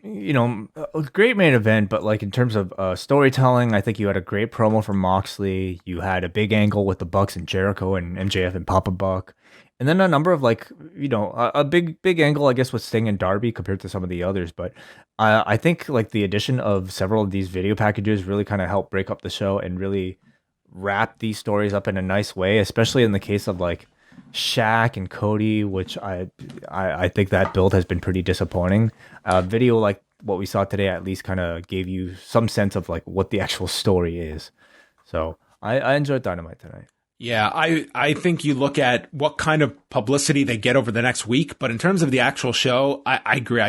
a great main event, but like in terms of storytelling, I think you had a great promo from Moxley. You had a big angle with the Bucks and Jericho and MJF and Papa Buck. And then a number of a big angle, I guess, with Sting and Darby compared to some of the others. But I think like the addition of several of these video packages really kind of helped break up the show and really wrap these stories up in a nice way, especially in the case of like Shaq and Cody, which I think that build has been pretty disappointing. Video like what we saw today at least kind of gave you some sense of like what the actual story is. So I enjoyed Dynamite tonight. Yeah, I think you look at what kind of publicity they get over the next week, but in terms of the actual show, I agree.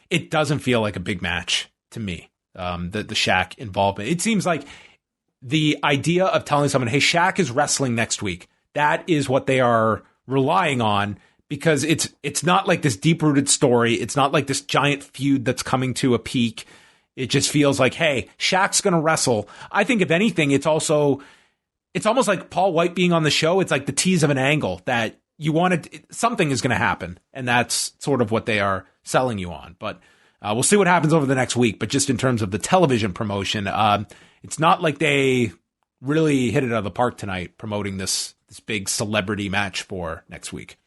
It doesn't feel like a big match to me. The Shaq involvement. It seems like the idea of telling someone, hey, Shaq is wrestling next week, that is what they are relying on, because it's not like this deep-rooted story. It's not like this giant feud that's coming to a peak. It just feels like, hey, Shaq's going to wrestle. I think if anything, it's almost like Paul Wight being on the show. It's like the tease of an angle that you wanted. Something is going to happen. And that's sort of what they are selling you on. But we'll see what happens over the next week. But just in terms of the television promotion, it's not like they really hit it out of the park tonight promoting this big celebrity match for next week.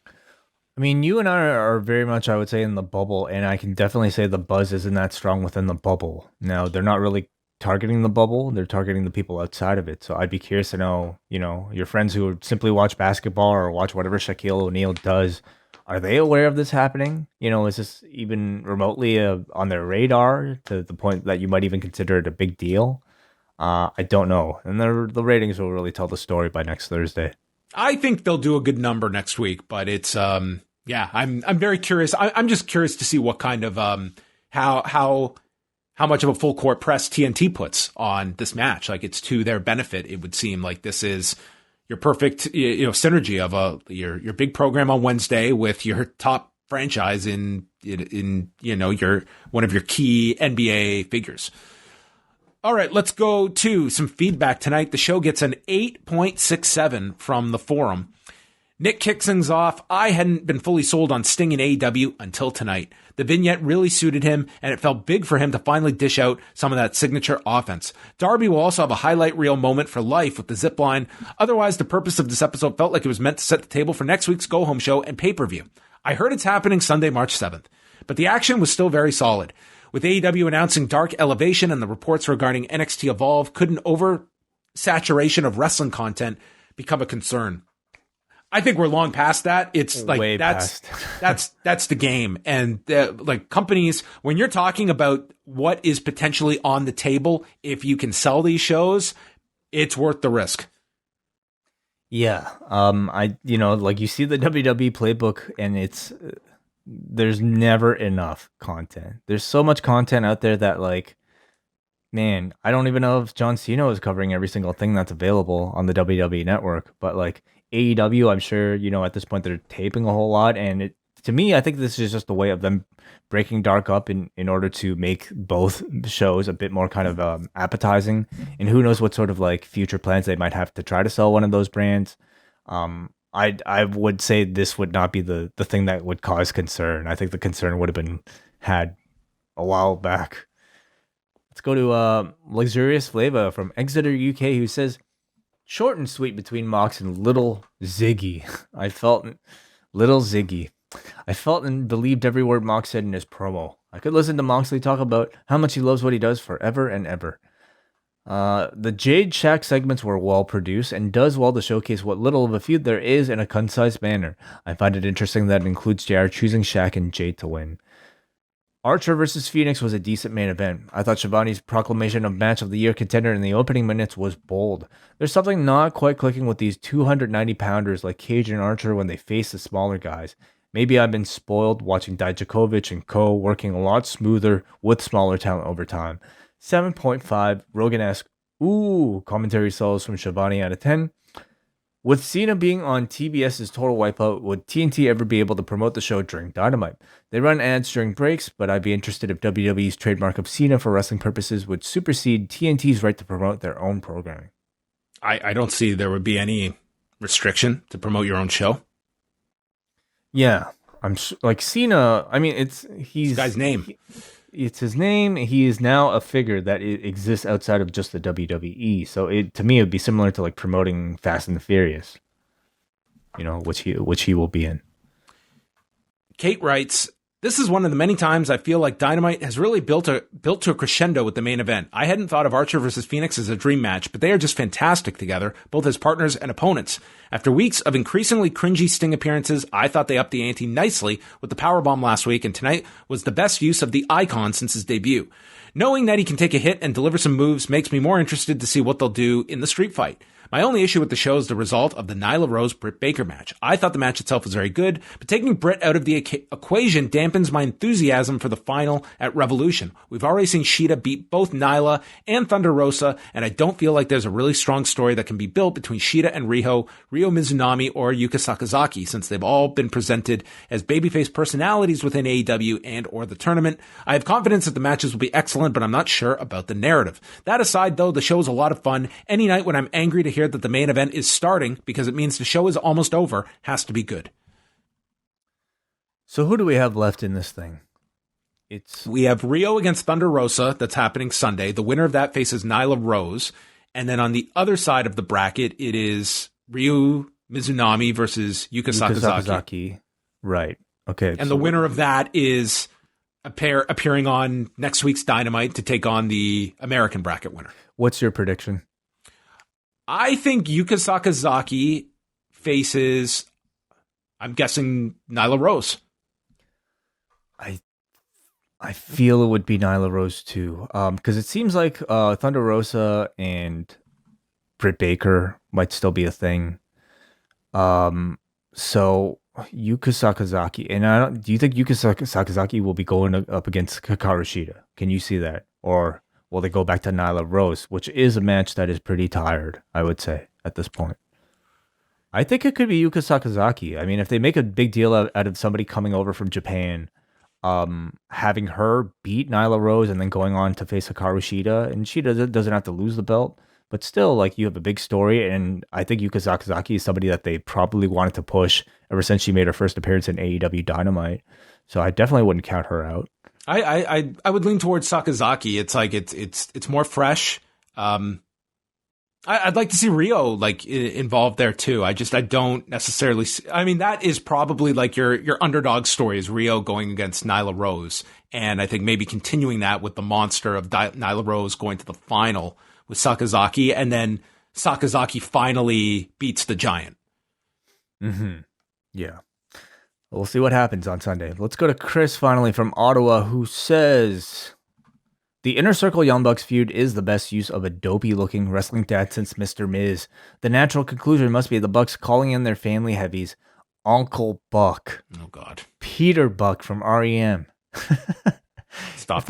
I mean, you and I are very much, I would say, in the bubble. And I can definitely say the buzz isn't that strong within the bubble. Now, they're not really targeting the bubble, they're targeting the people outside of it. So I'd be curious to know, your friends who simply watch basketball or watch whatever Shaquille O'Neal does, are they aware of this happening? Is this even remotely on their radar to the point that you might even consider it a big deal? I don't know. And the ratings will really tell the story by next Thursday. I think they'll do a good number next week, but it's I'm very curious. I'm just curious to see what kind of how much of a full court press TNT puts on this match. Like, it's to their benefit. It would seem like this is your perfect, synergy of your big program on Wednesday with your top franchise in your one of your key NBA figures. All right, let's go to some feedback tonight. The show gets an 8.67 from the forum. Nick kicks things off. I hadn't been fully sold on Sting in AEW until tonight. The vignette really suited him, and it felt big for him to finally dish out some of that signature offense. Darby will also have a highlight reel moment for life with the zipline. Otherwise, the purpose of this episode felt like it was meant to set the table for next week's go-home show and pay-per-view. I heard it's happening Sunday, March 7th, but the action was still very solid. With AEW announcing Dark Elevation and the reports regarding NXT Evolve, could an oversaturation of wrestling content become a concern? I think we're long past that. It's like way that's past. that's the game. And like companies, when you're talking about what is potentially on the table, if you can sell these shows, it's worth the risk. Yeah. You see the WWE playbook, and there's never enough content. There's so much content out there that, like, man, I don't even know if John Cena is covering every single thing that's available on the WWE network, but like AEW, I'm sure, at this point they're taping a whole lot. And to me, I think this is just a way of them breaking Dark up in order to make both shows a bit more kind of appetizing. And who knows what sort of like future plans they might have to try to sell one of those brands. I would say this would not be the thing that would cause concern. I think the concern would have been had a while back. Let's go to Luxurious Flava from Exeter, UK, who says, short and sweet between Mox and Little Ziggy. I felt and believed every word Mox said in his promo. I could listen to Moxley talk about how much he loves what he does forever and ever. The Jade Shack segments were well produced and does well to showcase what little of a feud there is in a concise manner. I find it interesting that it includes JR choosing Shack and Jade to win. Archer versus Fenix was a decent main event. I thought Shivani's proclamation of Match of the Year contender in the opening minutes was bold. There's something not quite clicking with these 290-pounders like Cage and Archer when they face the smaller guys. Maybe I've been spoiled watching Dijakovic and Co. working a lot smoother with smaller talent over time. 7.5, Rogan-esque, commentary solos from Shivani out of 10. With Cena being on TBS's Total Wipeout, would TNT ever be able to promote the show during Dynamite? They run ads during breaks, but I'd be interested if WWE's trademark of Cena for wrestling purposes would supersede TNT's right to promote their own programming. I don't see there would be any restriction to promote your own show. Yeah, like Cena. I mean, he's this guy's name. It's his name. He is now a figure that exists outside of just the WWE. So to me, it would be similar to like promoting Fast and the Furious, which he will be in. Kate writes, "This is one of the many times I feel like Dynamite has really built to a crescendo with the main event. I hadn't thought of Archer versus Fenix as a dream match, but they are just fantastic together, both as partners and opponents. After weeks of increasingly cringy Sting appearances, I thought they upped the ante nicely with the powerbomb last week, and tonight was the best use of the icon since his debut. Knowing that he can take a hit and deliver some moves makes me more interested to see what they'll do in the street fight. My only issue with the show is the result of the Nyla Rose Britt Baker match. I thought the match itself was very good, but taking Britt out of the equation dampens my enthusiasm for the final at Revolution. We've already seen Shida beat both Nyla and Thunder Rosa, and I don't feel like there's a really strong story that can be built between Shida and Ryo Mizunami, or Yuka Sakazaki, since they've all been presented as babyface personalities within AEW and or the tournament. I have confidence that the matches will be excellent, but I'm not sure about the narrative. That aside, though, the show is a lot of fun. Any night when I'm angry to hear that the main event is starting because it means the show is almost over has to be good." So who do we have left in this thing? We have Ryo against Thunder Rosa that's happening Sunday. The winner of that faces Nyla Rose. And then on the other side of the bracket, it is Ryo Mizunami versus Yuka Sakazaki. Right. Okay. And the winner of that is a pair appearing on next week's Dynamite to take on the American bracket winner. What's your prediction? I think Yuka Sakazaki faces, I'm guessing, Nyla Rose. I feel it would be Nyla Rose too, because it seems like Thunder Rosa and Britt Baker might still be a thing. So Yuka Sakazaki, and do you think Yuka Sakazaki will be going up against Hikaru Shida? Can you see that, or will they go back to Nyla Rose, which is a match that is pretty tired, I would say, at this point? I think it could be Yuka Sakazaki. I mean, if they make a big deal out of somebody coming over from Japan, having her beat Nyla Rose and then going on to face Hikaru Shida, and Shida doesn't have to lose the belt, but still, like, you have a big story, and I think Yuka Sakazaki is somebody that they probably wanted to push ever since she made her first appearance in AEW Dynamite. So I definitely wouldn't count her out. I would lean towards Sakazaki. It's like it's more fresh. I'd like to see Ryo involved there too. I don't necessarily I mean, that is probably like your underdog story is Ryo going against Nyla Rose, and I think maybe continuing that with the monster of Nyla Rose going to the final with Sakazaki, and then Sakazaki finally beats the Giant. Mm-hmm. Yeah. We'll see what happens on Sunday. Let's go to Chris finally from Ottawa, who says, "The Inner Circle Young Bucks feud is the best use of a dopey-looking wrestling dad since Mr. Miz. The natural conclusion must be the Bucks calling in their family heavies, Uncle Buck." Oh, God. Peter Buck from REM. Stop. If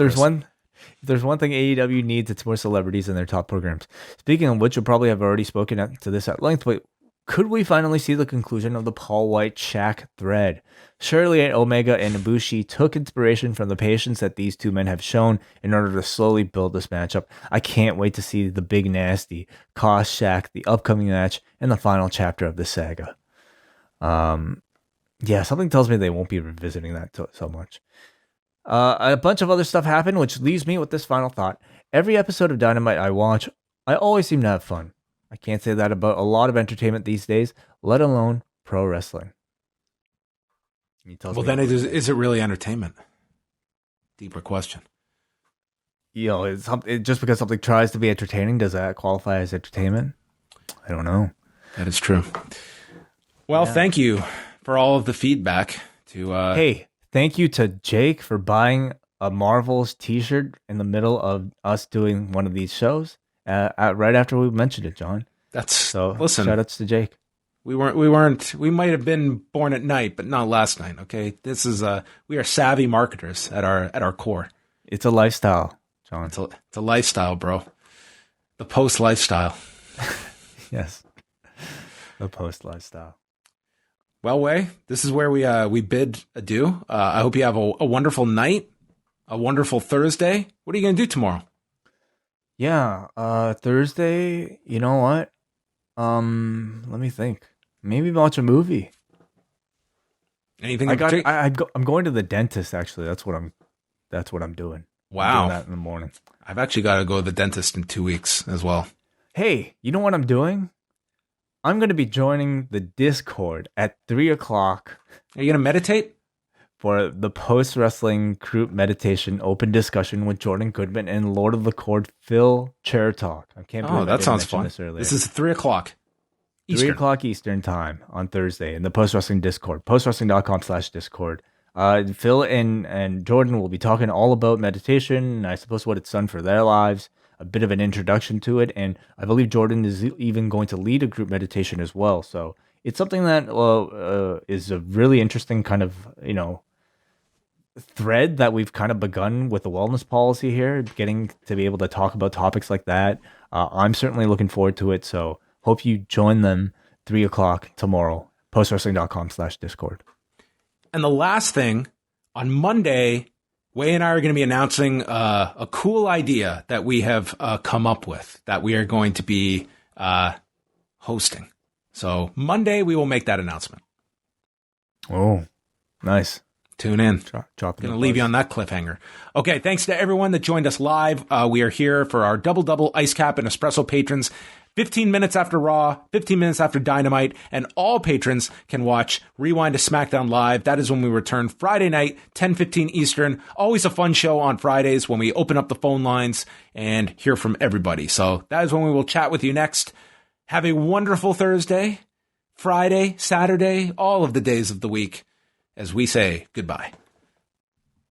there's one thing AEW needs, it's more celebrities in their top programs. Speaking of which, you'll probably have already spoken to this at length, but could we finally see the conclusion of the Paul Wight Shaq thread? Surely Omega and Ibushi took inspiration from the patience that these two men have shown in order to slowly build this matchup. I can't wait to see the Big Nasty cost Shaq the upcoming match and the final chapter of the saga. Yeah, something tells me they won't be revisiting that so much. A bunch of other stuff happened, which leaves me with this final thought. Every episode of Dynamite I watch, I always seem to have fun. I can't say that about a lot of entertainment these days, let alone pro wrestling. Well, then is it really entertainment? Deeper question. Just because something tries to be entertaining, does that qualify as entertainment? I don't know. That is true. Well, Thank you for all of the feedback. Hey, thank you to Jake for buying a Marvel's t-shirt in the middle of us doing one of these shows. Right after we mentioned it, John. Listen. Shout outs to Jake. We might have been born at night, but not last night. Okay, we are savvy marketers at our core. It's a lifestyle, John. It's a lifestyle, bro. The post lifestyle. Yes. The post lifestyle. Well, Wai, this is where we bid adieu. I hope you have a wonderful night, a wonderful Thursday. What are you going to do tomorrow? Yeah, Thursday, you know what? Let me think. Maybe watch a movie. Anything? I'm going to the dentist. Actually, that's what I'm doing. Wow. I'm doing that in the morning. I've actually got to go to the dentist in 2 weeks as well. Hey, you know what I'm doing? I'm going to be joining the Discord at 3:00. Are you going to meditate? For the post-wrestling group meditation open discussion with Jordan Goodman and Lord of the Court Phil Chair Talk. I can't believe that sounds fun. This is 3:00 Eastern. 3:00 Eastern time on Thursday in the Post-Wrestling Discord, postwrestling.com/Discord. Phil and Jordan will be talking all about meditation and I suppose what it's done for their lives, a bit of an introduction to it, and I believe Jordan is even going to lead a group meditation as well. So it's something that is a really interesting kind of, thread that we've kind of begun with the wellness policy here, getting to be able to talk about topics like that. I'm certainly looking forward to it. So hope you join them 3:00 tomorrow, postwrestling.com/Discord. And the last thing, on Monday, Wai and I are going to be announcing a cool idea that we have come up with that we are going to be hosting. So Monday, we will make that announcement. Oh, nice. Tune in. Going to leave you on that cliffhanger. Okay, thanks to everyone that joined us live. We are here for our double ice cap and espresso patrons. 15 minutes after Raw, 15 minutes after Dynamite, and all patrons can watch Rewind to SmackDown live. That is when we return Friday night, 10:15 Eastern. Always a fun show on Fridays when we open up the phone lines and hear from everybody. So that is when we will chat with you next. Have a wonderful Thursday, Friday, Saturday, all of the days of the week, as we say goodbye.